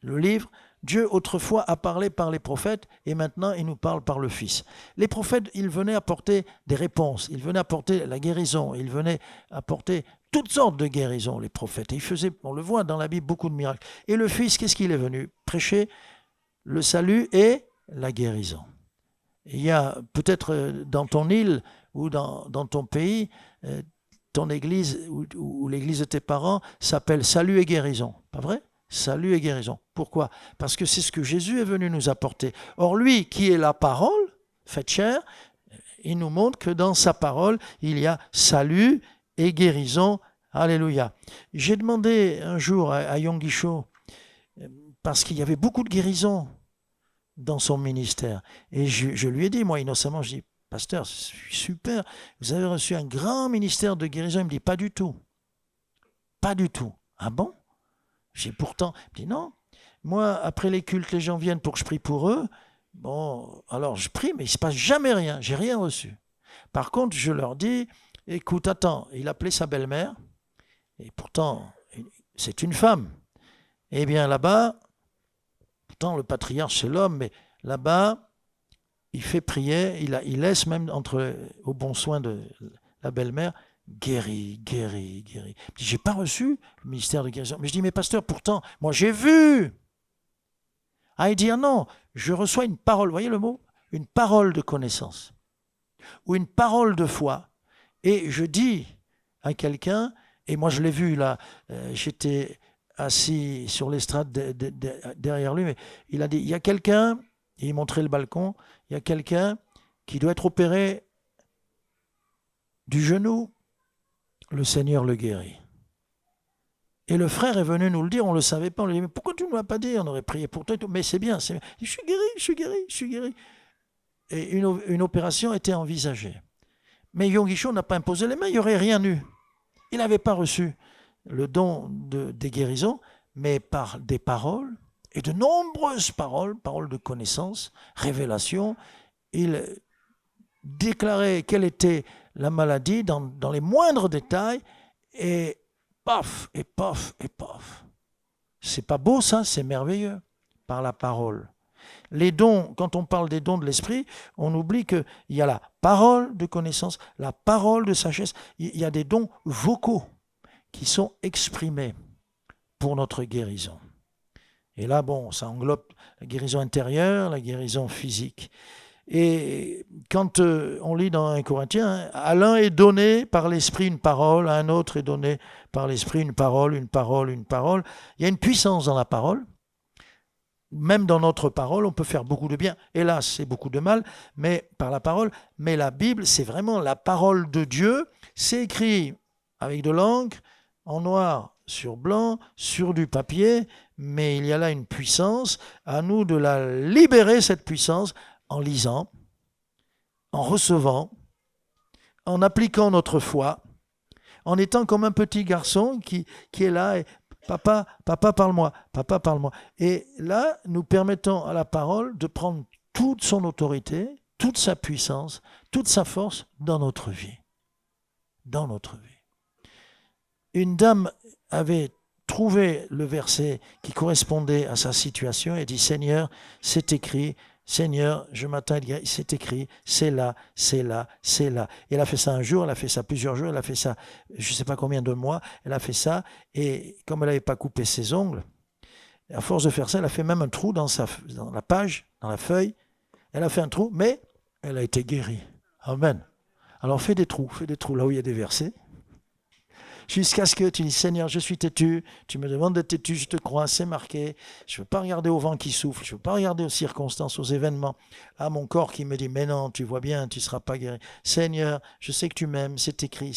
[SPEAKER 3] le livre, Dieu autrefois a parlé par les prophètes et maintenant il nous parle par le Fils. Les prophètes, ils venaient apporter des réponses, ils venaient apporter la guérison, ils venaient apporter toutes sortes de guérisons, les prophètes. Et ils faisaient, on le voit dans la Bible, beaucoup de miracles. Et le Fils, qu'est-ce qu'il est venu? Prêcher le salut et la guérison. Et il y a peut-être dans ton île ou dans ton pays, ton église ou l'église de tes parents s'appelle Salut et guérison, pas vrai? Salut et guérison. Pourquoi? Parce que c'est ce que Jésus est venu nous apporter. Or, lui, qui est la parole, faite chair, il nous montre que dans sa parole, il y a salut et guérison. Alléluia. J'ai demandé un jour à Yonggi Cho, parce qu'il y avait beaucoup de guérison dans son ministère. Et je lui ai dit, moi, innocemment, je dis, pasteur, c'est super, vous avez reçu un grand ministère de guérison. Il me dit, pas du tout. Pas du tout. Ah bon? J'ai pourtant... Il me dit, non. Moi, après les cultes, les gens viennent pour que je prie pour eux. Bon, alors je prie, mais il ne se passe jamais rien. J'ai rien reçu. Par contre, je leur dis, écoute, attends, il appelait sa belle-mère, et pourtant, c'est une femme. Eh bien, là-bas, pourtant, le patriarche, c'est l'homme, mais là-bas, il fait prier, il laisse même au bon soin de la belle-mère, guéri. J'ai pas reçu le ministère de guérison. Mais je dis, mais pasteur, pourtant, moi j'ai vu. Ah, il dit, ah non, je reçois une parole, vous voyez le mot? Une parole de connaissance. Ou une parole de foi. Et je dis à quelqu'un, et moi je l'ai vu là, j'étais assis sur l'estrade derrière lui, mais il a dit, il y a quelqu'un, et il montrait le balcon, il y a quelqu'un qui doit être opéré du genou, le Seigneur le guérit. Et le frère est venu nous le dire, on ne le savait pas, on lui dit, mais pourquoi tu ne l'as pas dit? On aurait prié pour toi, mais c'est bien, c'est bien. Je suis guéri. Et une opération était envisagée. Mais Yonggi-cho n'a pas imposé les mains, il n'y aurait rien eu. Il n'avait pas reçu le don des guérisons, mais par des paroles, et de nombreuses paroles de connaissance, révélation, il déclarait quelle était la maladie dans les moindres détails, et paf, et paf, et paf. C'est pas beau ça, c'est merveilleux, par la parole. Les dons, quand on parle des dons de l'esprit, on oublie qu'il y a la parole de connaissance, la parole de sagesse, il y a des dons vocaux qui sont exprimés pour notre guérison. Et là, bon, ça englobe la guérison intérieure, la guérison physique. Et quand on lit dans 1 Corinthiens, à l'un est donné par l'esprit une parole, à un autre est donné par l'esprit une parole. Il y a une puissance dans la parole. Même dans notre parole, on peut faire beaucoup de bien. Hélas, c'est beaucoup de mal, mais par la parole. Mais la Bible, c'est vraiment la parole de Dieu. C'est écrit avec de l'encre, en noir sur blanc, sur du papier, mais il y a là une puissance. À nous de la libérer, cette puissance, en lisant, en recevant, en appliquant notre foi, en étant comme un petit garçon qui est là et Papa, parle-moi, papa, parle-moi. Et là, nous permettons à la parole de prendre toute son autorité, toute sa puissance, toute sa force dans notre vie. Dans notre vie. Une dame avait trouvé le verset qui correspondait à sa situation et dit, Seigneur, c'est écrit, Seigneur, je m'attends à dire, c'est écrit, c'est là. Et elle a fait ça un jour, elle a fait ça plusieurs jours, elle a fait ça je ne sais pas combien de mois, elle a fait ça, et comme elle n'avait pas coupé ses ongles, à force de faire ça, elle a fait même un trou dans la page, dans la feuille, elle a fait un trou, mais elle a été guérie. Amen. Alors fais des trous là où il y a des versets, jusqu'à ce que tu dis, Seigneur, je suis têtu, tu me demandes d'être têtu, je te crois, c'est marqué, je ne veux pas regarder au vent qui souffle, je ne veux pas regarder aux circonstances, aux événements, à mon corps qui me dit, mais non, tu vois bien, tu ne seras pas guéri. Seigneur, je sais que tu m'aimes, c'est écrit,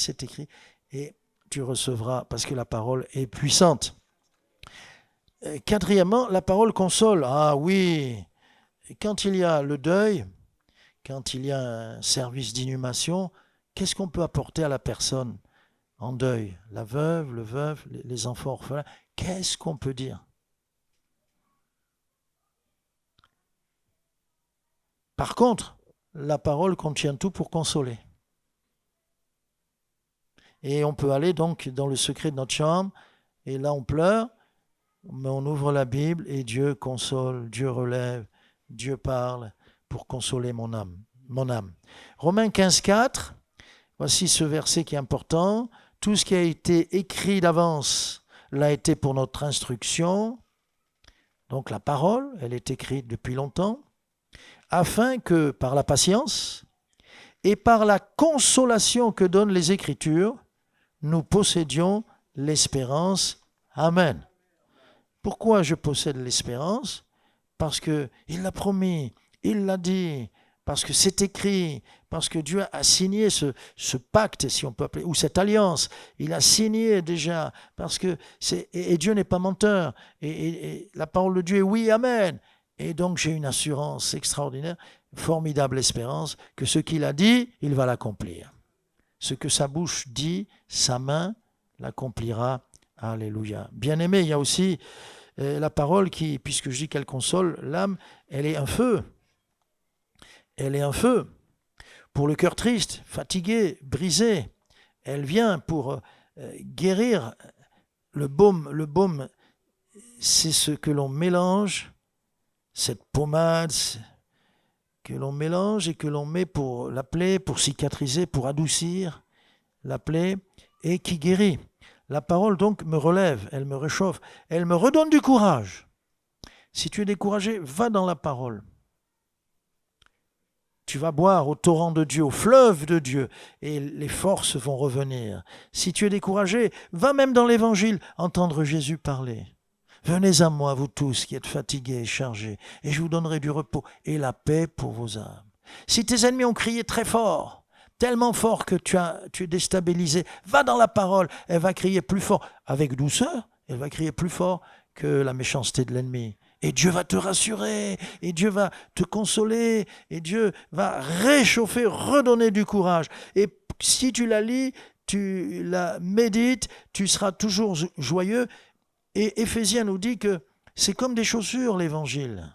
[SPEAKER 3] et tu recevras, parce que la parole est puissante. Quatrièmement, la parole console. Ah oui, quand il y a le deuil, quand il y a un service d'inhumation, qu'est-ce qu'on peut apporter à la personne en deuil, la veuve, le veuf, les enfants orphelins, qu'est-ce qu'on peut dire? Par contre, la parole contient tout pour consoler. Et on peut aller donc dans le secret de notre chambre, et là on pleure, mais on ouvre la Bible, et Dieu console, Dieu relève, Dieu parle pour consoler mon âme. Romains 15,4, voici ce verset qui est important. Tout ce qui a été écrit d'avance l'a été pour notre instruction. Donc la parole, elle est écrite depuis longtemps, afin que par la patience et par la consolation que donnent les Écritures, nous possédions l'espérance. Amen. Pourquoi je possède l'espérance? Parce qu'il l'a promis, il l'a dit, parce que c'est écrit, parce que Dieu a signé ce pacte, si on peut appeler, ou cette alliance. Il a signé déjà, parce que et Dieu n'est pas menteur. Et la parole de Dieu est oui, amen. Et donc j'ai une assurance extraordinaire. formidable espérance que ce qu'il a dit, il va l'accomplir. Ce que sa bouche dit, sa main l'accomplira. Alléluia. Bien-aimé, il y a aussi la parole qui, puisque je dis qu'elle console l'âme, elle est un feu. Elle est un feu. Pour le cœur triste, fatigué, brisé, elle vient pour guérir. Le baume, c'est ce que l'on mélange, cette pommade que l'on mélange et que l'on met pour la plaie, pour cicatriser, pour adoucir la plaie, et qui guérit. La parole donc me relève, elle me réchauffe, elle me redonne du courage. Si tu es découragé, va dans la parole. Tu vas boire au torrent de Dieu, au fleuve de Dieu, et les forces vont revenir. Si tu es découragé, va même dans l'Évangile entendre Jésus parler. Venez à moi, vous tous qui êtes fatigués et chargés, et je vous donnerai du repos et la paix pour vos âmes. Si tes ennemis ont crié très fort, tellement fort que tu es déstabilisé, va dans la parole, elle va crier plus fort, avec douceur, elle va crier plus fort que la méchanceté de l'ennemi. Et Dieu va te rassurer, et Dieu va te consoler, et Dieu va réchauffer, redonner du courage. Et si tu la lis, tu la médites, tu seras toujours joyeux. Et Éphésiens nous dit que c'est comme des chaussures, l'Évangile.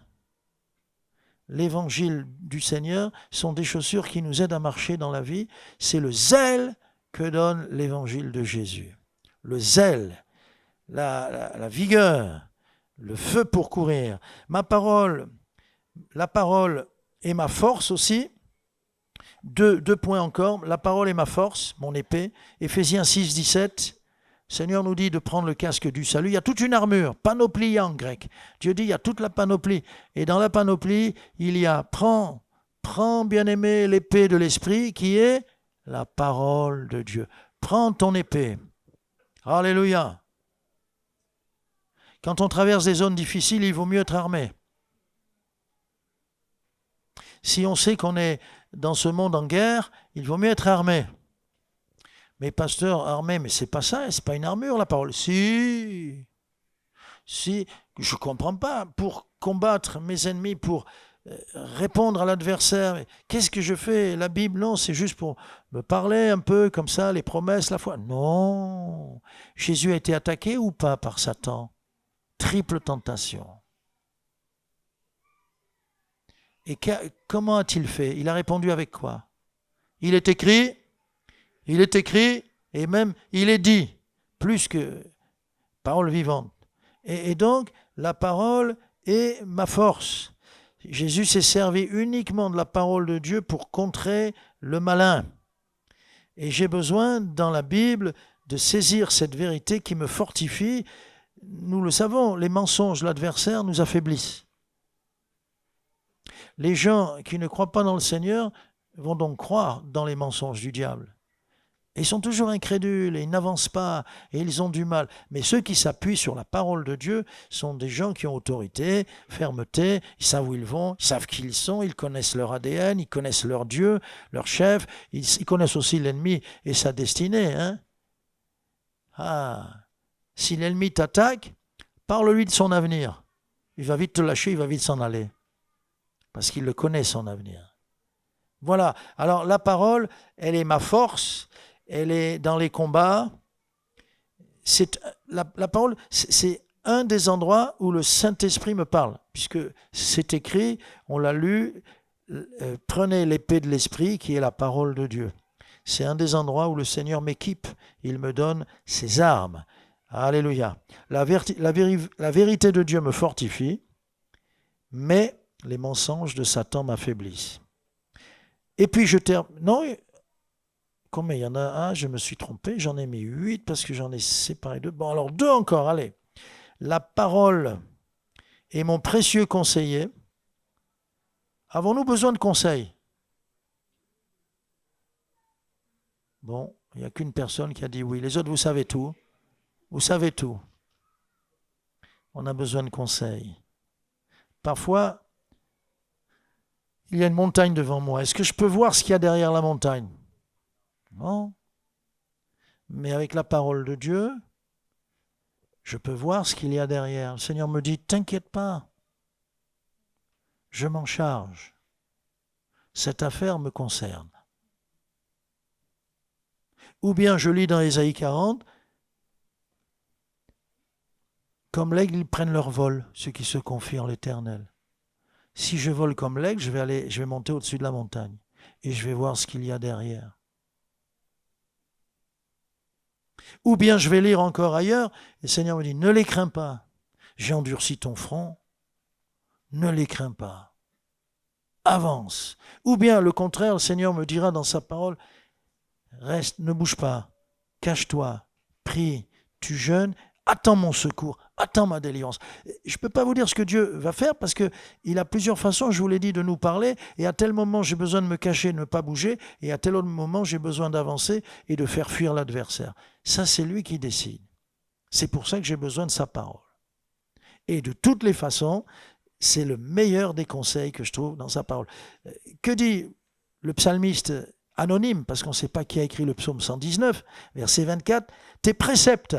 [SPEAKER 3] L'Évangile du Seigneur sont des chaussures qui nous aident à marcher dans la vie. C'est le zèle que donne l'Évangile de Jésus. Le zèle, la vigueur, le feu pour courir. Ma parole, la parole est ma force aussi. Deux points encore. La parole est ma force, mon épée. Éphésiens 6, 17. Le Seigneur nous dit de prendre le casque du salut. Il y a toute une armure, panoplie en grec. Dieu dit il y a toute la panoplie. Et dans la panoplie, il y a prends bien-aimé l'épée de l'esprit qui est la parole de Dieu. Prends ton épée. Alléluia. Quand on traverse des zones difficiles, il vaut mieux être armé. Si on sait qu'on est dans ce monde en guerre, il vaut mieux être armé. Mais pasteur, armé, mais c'est pas ça, c'est pas une armure la parole. Si, je comprends pas. Pour combattre mes ennemis, pour répondre à l'adversaire, qu'est-ce que je fais? La Bible, non, c'est juste pour me parler un peu comme ça, les promesses, la foi. Non, Jésus a été attaqué ou pas par Satan? Triple tentation. Et comment a-t-il fait? Il a répondu avec quoi? Il est écrit, et même il est dit, plus que parole vivante. Et donc, la parole est ma force. Jésus s'est servi uniquement de la parole de Dieu pour contrer le malin. Et j'ai besoin, dans la Bible, de saisir cette vérité qui me fortifie. Nous le savons, les mensonges de l'adversaire nous affaiblissent. Les gens qui ne croient pas dans le Seigneur vont donc croire dans les mensonges du diable. Et ils sont toujours incrédules et ils n'avancent pas et ils ont du mal. Mais ceux qui s'appuient sur la parole de Dieu sont des gens qui ont autorité, fermeté, ils savent où ils vont, ils savent qui ils sont, ils connaissent leur ADN, ils connaissent leur Dieu, leur chef, ils connaissent aussi l'ennemi et sa destinée. Si l'ennemi t'attaque, parle-lui de son avenir. Il va vite te lâcher, il va vite s'en aller. Parce qu'il le connaît, son avenir. Voilà. Alors la parole, elle est ma force. Elle est dans les combats. La parole, c'est un des endroits où le Saint-Esprit me parle, puisque c'est écrit, on l'a lu, prenez l'épée de l'Esprit qui est la parole de Dieu. C'est un des endroits où le Seigneur m'équipe, il me donne ses armes. Alléluia. La vérité de Dieu me fortifie, mais les mensonges de Satan m'affaiblissent. Et puis je termine. Non, combien il y en a un? Je me suis trompé, j'en ai mis 8 parce que j'en ai séparé 2. Bon, alors 2 encore, allez. La parole est mon précieux conseiller. Avons-nous besoin de conseils? Bon, il n'y a qu'une personne qui a dit oui. Les autres, vous savez tout. Vous savez tout. On a besoin de conseils. Parfois, il y a une montagne devant moi. Est-ce que je peux voir ce qu'il y a derrière la montagne? Non. Mais avec la parole de Dieu, je peux voir ce qu'il y a derrière. Le Seigneur me dit, t'inquiète pas, je m'en charge. cette affaire me concerne. Ou bien je lis dans Ésaïe 40, comme l'aigle, ils prennent leur vol, ceux qui se confient en l'Éternel. Si je vole comme l'aigle, je vais monter au-dessus de la montagne et je vais voir ce qu'il y a derrière. Ou bien je vais lire encore ailleurs, et le Seigneur me dit, ne les crains pas, j'ai endurci ton front, ne les crains pas, avance. Ou bien le contraire, le Seigneur me dira dans sa parole, reste, ne bouge pas, cache-toi, prie, tu jeûnes, attends mon secours, attends ma délivrance. Je ne peux pas vous dire ce que Dieu va faire parce qu'il a plusieurs façons, je vous l'ai dit, de nous parler. Et à tel moment, j'ai besoin de me cacher, de ne pas bouger. Et à tel autre moment, j'ai besoin d'avancer et de faire fuir l'adversaire. Ça, c'est lui qui décide. C'est pour ça que j'ai besoin de sa parole. Et de toutes les façons, c'est le meilleur des conseils que je trouve dans sa parole. Que dit le psalmiste anonyme, parce qu'on ne sait pas qui a écrit le psaume 119, verset 24, « Tes préceptes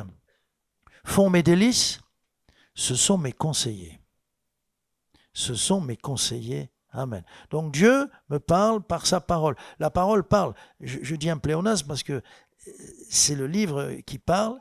[SPEAKER 3] font mes délices, ce sont mes conseillers. » Ce sont mes conseillers. Amen. Donc Dieu me parle par sa parole. La parole parle. Je dis un pléonasme parce que c'est le livre qui parle.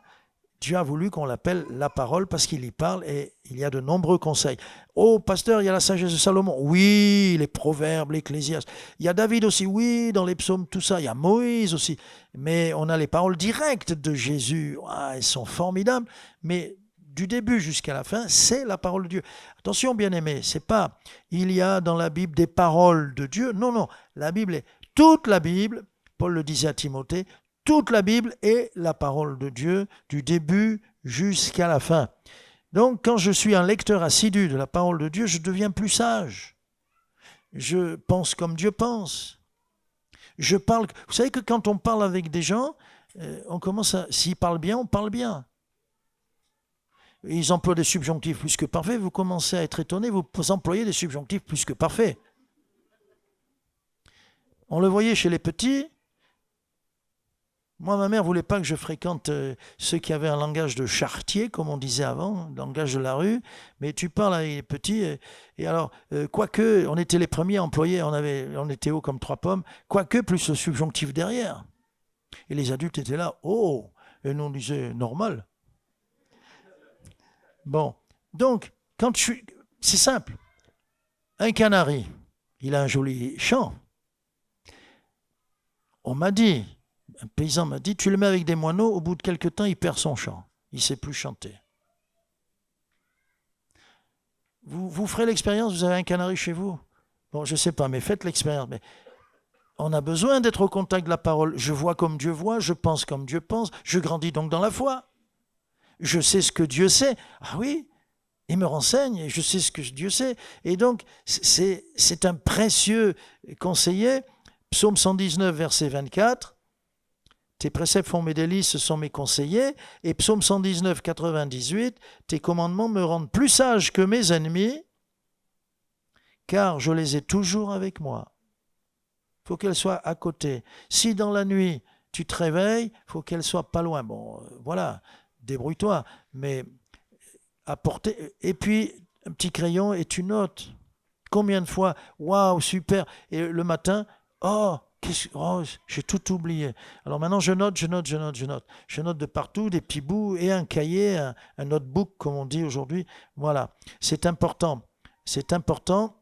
[SPEAKER 3] Dieu a voulu qu'on l'appelle la parole parce qu'il y parle et il y a de nombreux conseils. Oh, pasteur, il y a la sagesse de Salomon. Oui, les proverbes, l'Ecclésiaste. Il y a David aussi, oui, dans les psaumes, tout ça. Il y a Moïse aussi. Mais on a les paroles directes de Jésus. Ah, elles sont formidables. Mais du début jusqu'à la fin, c'est la parole de Dieu. Attention, bien-aimés, c'est pas il y a dans la Bible des paroles de Dieu. Non, non. La Bible est toute la Bible. Paul le disait à Timothée. Toute la Bible est la parole de Dieu, du début jusqu'à la fin. Donc, quand je suis un lecteur assidu de la parole de Dieu, je deviens plus sage. Je pense comme Dieu pense. Je parle. Vous savez que quand on parle avec des gens, on commence à. S'ils parlent bien, on parle bien. Ils emploient des subjonctifs plus que parfaits. Vous commencez à être étonné, vous employez des subjonctifs plus que parfaits. On le voyait chez les petits. Moi, ma mère ne voulait pas que je fréquente ceux qui avaient un langage de charretier, comme on disait avant, langage de la rue. Mais tu parles avec les petits. Et alors, quoique, on était les premiers à employer, on était haut comme 3 pommes, quoique plus le subjonctif derrière. Et les adultes étaient là, oh, et nous on disait normal. Bon, donc, c'est simple. Un canari, il a un joli chant. On m'a dit, un paysan m'a dit, tu le mets avec des moineaux, au bout de quelques temps, il perd son chant. Il ne sait plus chanter. Vous ferez l'expérience, vous avez un canari chez vous. Bon, je ne sais pas, mais faites l'expérience. Mais on a besoin d'être au contact de la parole. Je vois comme Dieu voit, je pense comme Dieu pense, je grandis donc dans la foi. Je sais ce que Dieu sait. Ah oui, il me renseigne et je sais ce que Dieu sait. Et donc, c'est un précieux conseiller. Psaume 119, verset 24. Tes préceptes font mes délices, ce sont mes conseillers. Et Psaume 119, 98. Tes commandements me rendent plus sage que mes ennemis, car je les ai toujours avec moi. Il faut qu'elles soient à côté. Si dans la nuit, tu te réveilles, il faut qu'elles soient pas loin. Bon, voilà, débrouille-toi. Mais apporter. Et puis, un petit crayon et tu notes. Combien de fois, waouh, super. Et le matin, oh, j'ai tout oublié. Alors maintenant, je note. Je note de partout, des petits bouts et un cahier, un notebook, comme on dit aujourd'hui. Voilà, c'est important. C'est important.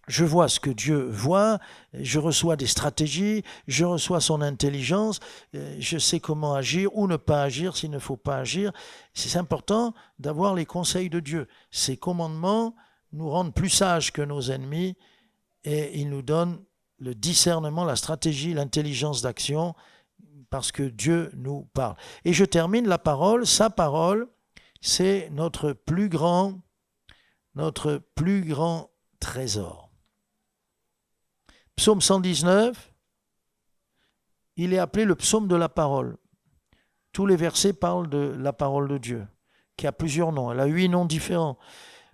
[SPEAKER 3] Je vois ce que Dieu voit, je reçois des stratégies, je reçois son intelligence, je sais comment agir ou ne pas agir s'il ne faut pas agir. C'est important d'avoir les conseils de Dieu. Ces commandements nous rendent plus sages que nos ennemis et ils nous donnent le discernement, la stratégie, l'intelligence d'action parce que Dieu nous parle. Et je termine la parole, sa parole, c'est notre plus grand trésor. Psaume 119, il est appelé le psaume de la parole. Tous les versets parlent de la parole de Dieu, qui a plusieurs noms. Elle a 8 noms différents.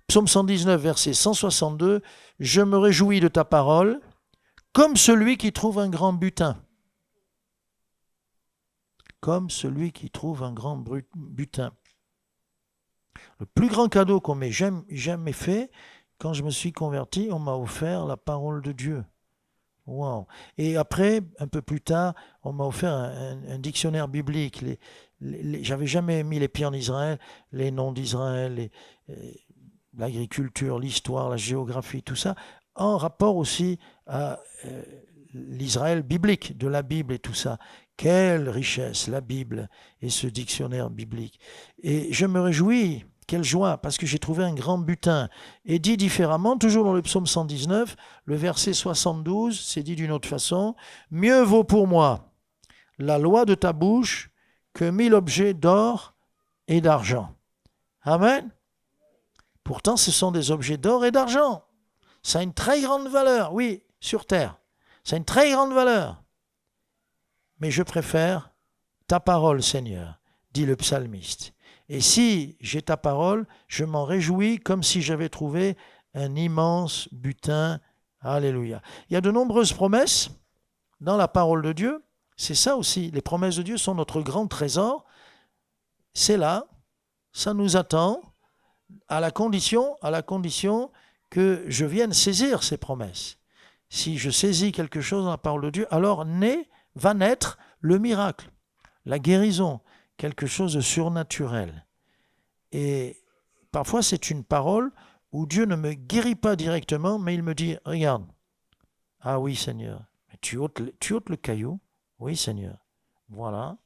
[SPEAKER 3] Psaume 119, verset 162, « Je me réjouis de ta parole, comme celui qui trouve un grand butin. » Comme celui qui trouve un grand butin. Le plus grand cadeau qu'on m'ait jamais fait, quand je me suis converti, on m'a offert la parole de Dieu. Wow. Et après, un peu plus tard, on m'a offert un dictionnaire biblique. J'avais jamais mis les pieds en Israël, les noms d'Israël, l'agriculture, l'histoire, la géographie, tout ça, en rapport aussi à l'Israël biblique, de la Bible et tout ça. Quelle richesse, la Bible et ce dictionnaire biblique. Et je me réjouis, quelle joie, parce que j'ai trouvé un grand butin. Et dit différemment, toujours dans le psaume 119, le verset 72, c'est dit d'une autre façon, « Mieux vaut pour moi la loi de ta bouche que 1000 objets d'or et d'argent. » Amen. Pourtant, ce sont des objets d'or et d'argent. Ça a une très grande valeur, oui, sur terre. Ça a une très grande valeur. Mais je préfère ta parole, Seigneur, dit le psalmiste. Et si j'ai ta parole, je m'en réjouis comme si j'avais trouvé un immense butin. Alléluia. Il y a de nombreuses promesses dans la parole de Dieu. C'est ça aussi. Les promesses de Dieu sont notre grand trésor. C'est là. Ça nous attend à la condition que je vienne saisir ces promesses. Si je saisis quelque chose dans la parole de Dieu, alors va naître le miracle, la guérison, quelque chose de surnaturel. Et parfois, c'est une parole où Dieu ne me guérit pas directement, mais il me dit, regarde, ah oui Seigneur, tu ôtes le caillou, oui Seigneur, voilà,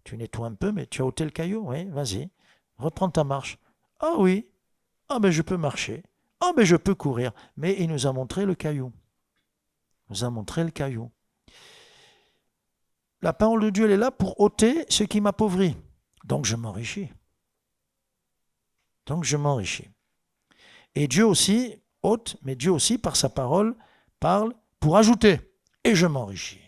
[SPEAKER 3] tu nettoies un peu, mais tu as ôté le caillou, oui, vas-y, reprends ta marche. Ah oui, ah ben je peux marcher, ah ben je peux courir, mais il nous a montré le caillou. Il nous a montré le caillou. La parole de Dieu, elle est là pour ôter ce qui m'appauvrit. Donc je m'enrichis. Et Dieu aussi ôte, mais Dieu aussi, par sa parole, parle pour ajouter. Et je m'enrichis.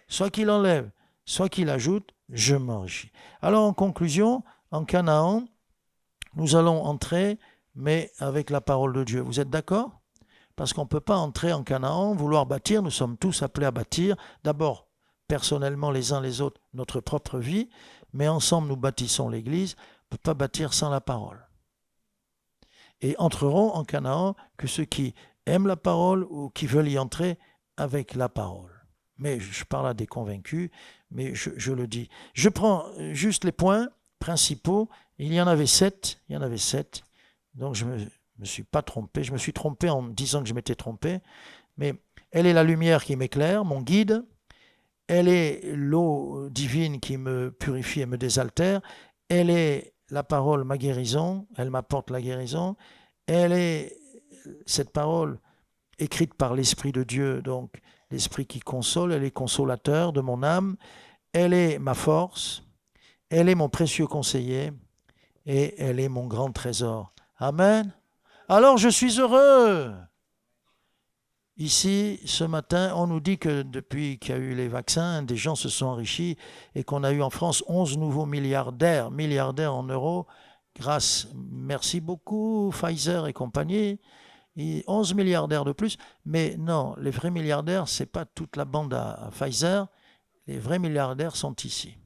[SPEAKER 3] Soit qu'il enlève, soit qu'il ajoute, je m'enrichis. Alors en conclusion, en Canaan, nous allons entrer, mais avec la parole de Dieu. Vous êtes d'accord? Parce qu'on ne peut pas entrer en Canaan, vouloir bâtir, nous sommes tous appelés à bâtir. D'abord, personnellement les uns les autres, notre propre vie, mais ensemble nous bâtissons l'Église. On ne peut pas bâtir sans la parole. Et entreront en Canaan que ceux qui aiment la parole ou qui veulent y entrer avec la parole. Mais je parle à des convaincus, mais je le dis. Je prends juste les points principaux. Il y en avait 7. Donc je me suis pas trompé. Je me suis trompé en disant que je m'étais trompé. Mais elle est la lumière qui m'éclaire, mon guide. Elle est l'eau divine qui me purifie et me désaltère. Elle est la parole, ma guérison. Elle m'apporte la guérison. Elle est cette parole écrite par l'Esprit de Dieu, donc l'Esprit qui console. Elle est consolateur de mon âme. Elle est ma force. Elle est mon précieux conseiller. Et elle est mon grand trésor. Amen. Alors je suis heureux. Ici, ce matin, on nous dit que depuis qu'il y a eu les vaccins, des gens se sont enrichis et qu'on a eu en France 11 nouveaux milliardaires en euros, merci beaucoup Pfizer et compagnie, 11 milliardaires de plus. Mais non, les vrais milliardaires, ce n'est pas toute la bande à Pfizer, les vrais milliardaires sont ici.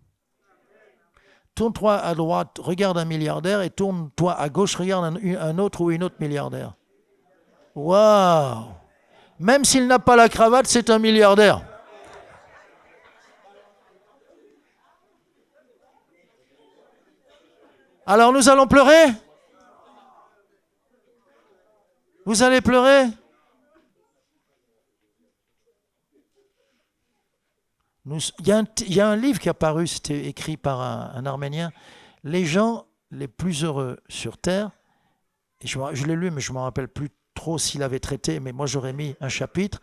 [SPEAKER 3] Tourne-toi à droite, regarde un milliardaire et tourne-toi à gauche, regarde un autre ou une autre milliardaire. Waouh! Même s'il n'a pas la cravate, c'est un milliardaire. Alors nous allons pleurer? Vous allez pleurer? Il y a un livre qui est apparu, c'était écrit par un Arménien. Les gens les plus heureux sur Terre, et je l'ai lu mais je ne me rappelle plus trop s'il avait traité, mais moi j'aurais mis un chapitre.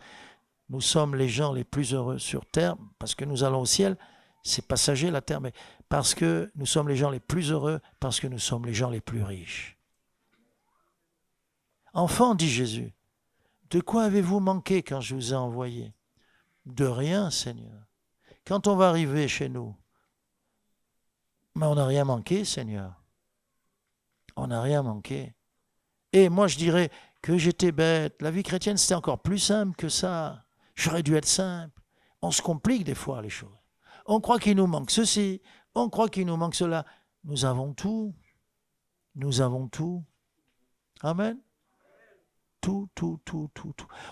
[SPEAKER 3] Nous sommes les gens les plus heureux sur terre, parce que nous allons au ciel, c'est passager la terre, mais parce que nous sommes les gens les plus heureux, parce que nous sommes les gens les plus riches. Enfants, dit Jésus, de quoi avez-vous manqué quand je vous ai envoyé? De rien, Seigneur. Quand on va arriver chez nous, mais on n'a rien manqué, Seigneur. On n'a rien manqué. Et moi je dirais que j'étais bête. La vie chrétienne, c'était encore plus simple que ça. J'aurais dû être simple. On se complique des fois les choses. On croit qu'il nous manque ceci, on croit qu'il nous manque cela. Nous avons tout. Nous avons tout. Amen. tout.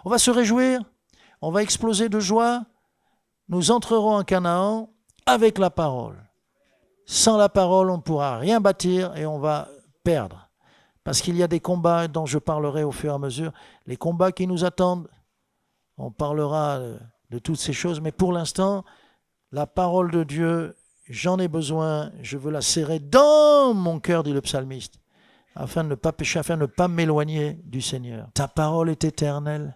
[SPEAKER 3] On va se réjouir, on va exploser de joie. Nous entrerons en Canaan avec la parole. Sans la parole, on ne pourra rien bâtir et on va perdre. Parce qu'il y a des combats dont je parlerai au fur et à mesure, les combats qui nous attendent. On parlera de toutes ces choses, mais pour l'instant, la parole de Dieu, j'en ai besoin, je veux la serrer dans mon cœur, dit le psalmiste, afin de ne pas pécher, afin de ne pas m'éloigner du Seigneur. Ta parole est éternelle.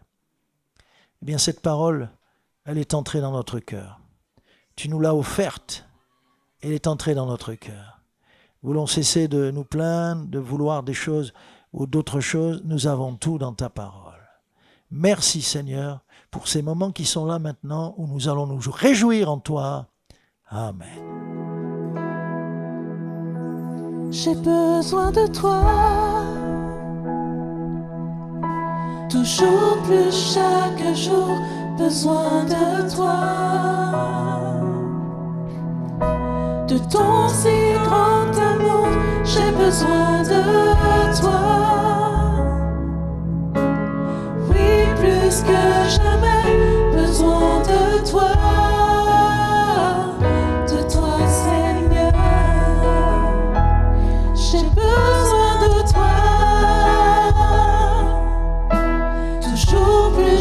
[SPEAKER 3] Eh bien, cette parole, elle est entrée dans notre cœur. Tu nous l'as offerte, elle est entrée dans notre cœur. Voulons cesser de nous plaindre, de vouloir des choses ou d'autres choses, nous avons tout dans ta parole. Merci Seigneur pour ces moments qui sont là maintenant où nous allons nous réjouir en toi. Amen.
[SPEAKER 1] J'ai besoin de toi, toujours plus chaque jour, besoin de toi, de ton si grand amour, j'ai besoin de toi, oui plus que jamais, besoin de toi.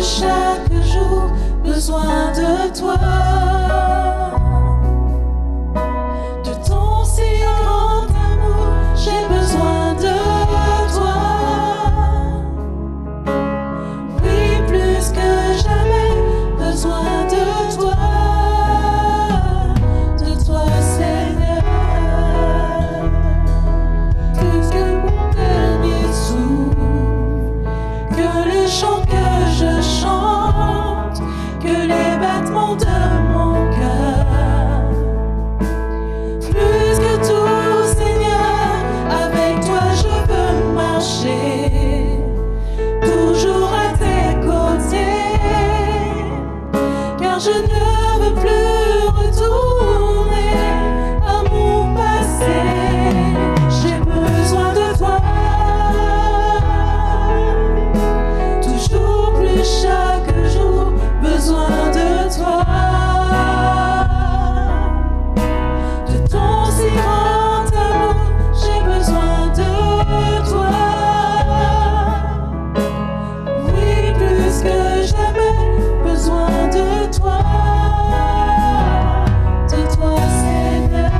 [SPEAKER 1] Chaque jour, besoin de toi, de ton si grand amour, j'ai besoin de toi, oui plus que jamais, besoin de toi Seigneur, plus que mon dernier souffle, que le chant je chante, que les battements de mon cœur, plus que tout Seigneur, avec toi je veux marcher, toujours à tes côtés, car je ne veux plus retourner à mon passé, j'ai besoin de toi. Chaque jour, besoin de toi, de ton si grand amour, j'ai besoin de toi, oui plus que jamais, besoin de toi Seigneur.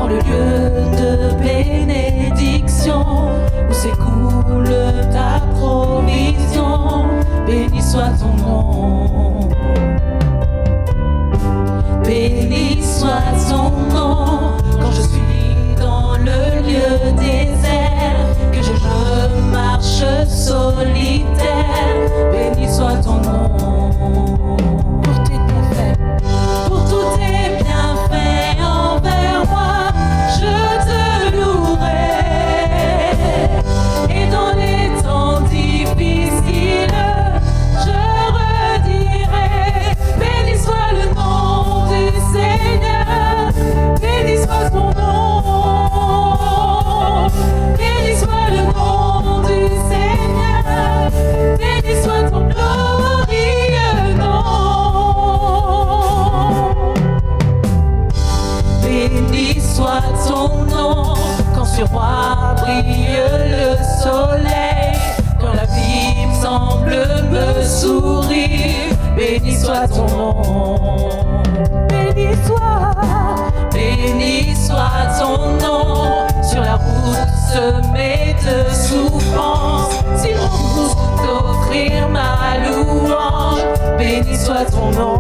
[SPEAKER 1] Le lieu de bénédiction où s'écoule ta provision, béni soit ton nom, béni soit ton nom. Quand je suis dans le lieu désert, que je marche solitaire, béni soit ton nom. Pour tes bienfaits, pour tous tes bienfaits envers moi, je te louerai, et dans les temps difficiles, je redirai, béni soit le nom du Seigneur, béni soit ton nom, béni soit le nom du Seigneur, béni soit ton glorieux nom. Béni soit ton nom, quand sur moi brille le soleil, quand la vie semble me sourire, béni soit ton nom. Béni soit ton nom, sur la route semée de souffrance, si l'on peut t'offrir ma louange, béni soit ton nom.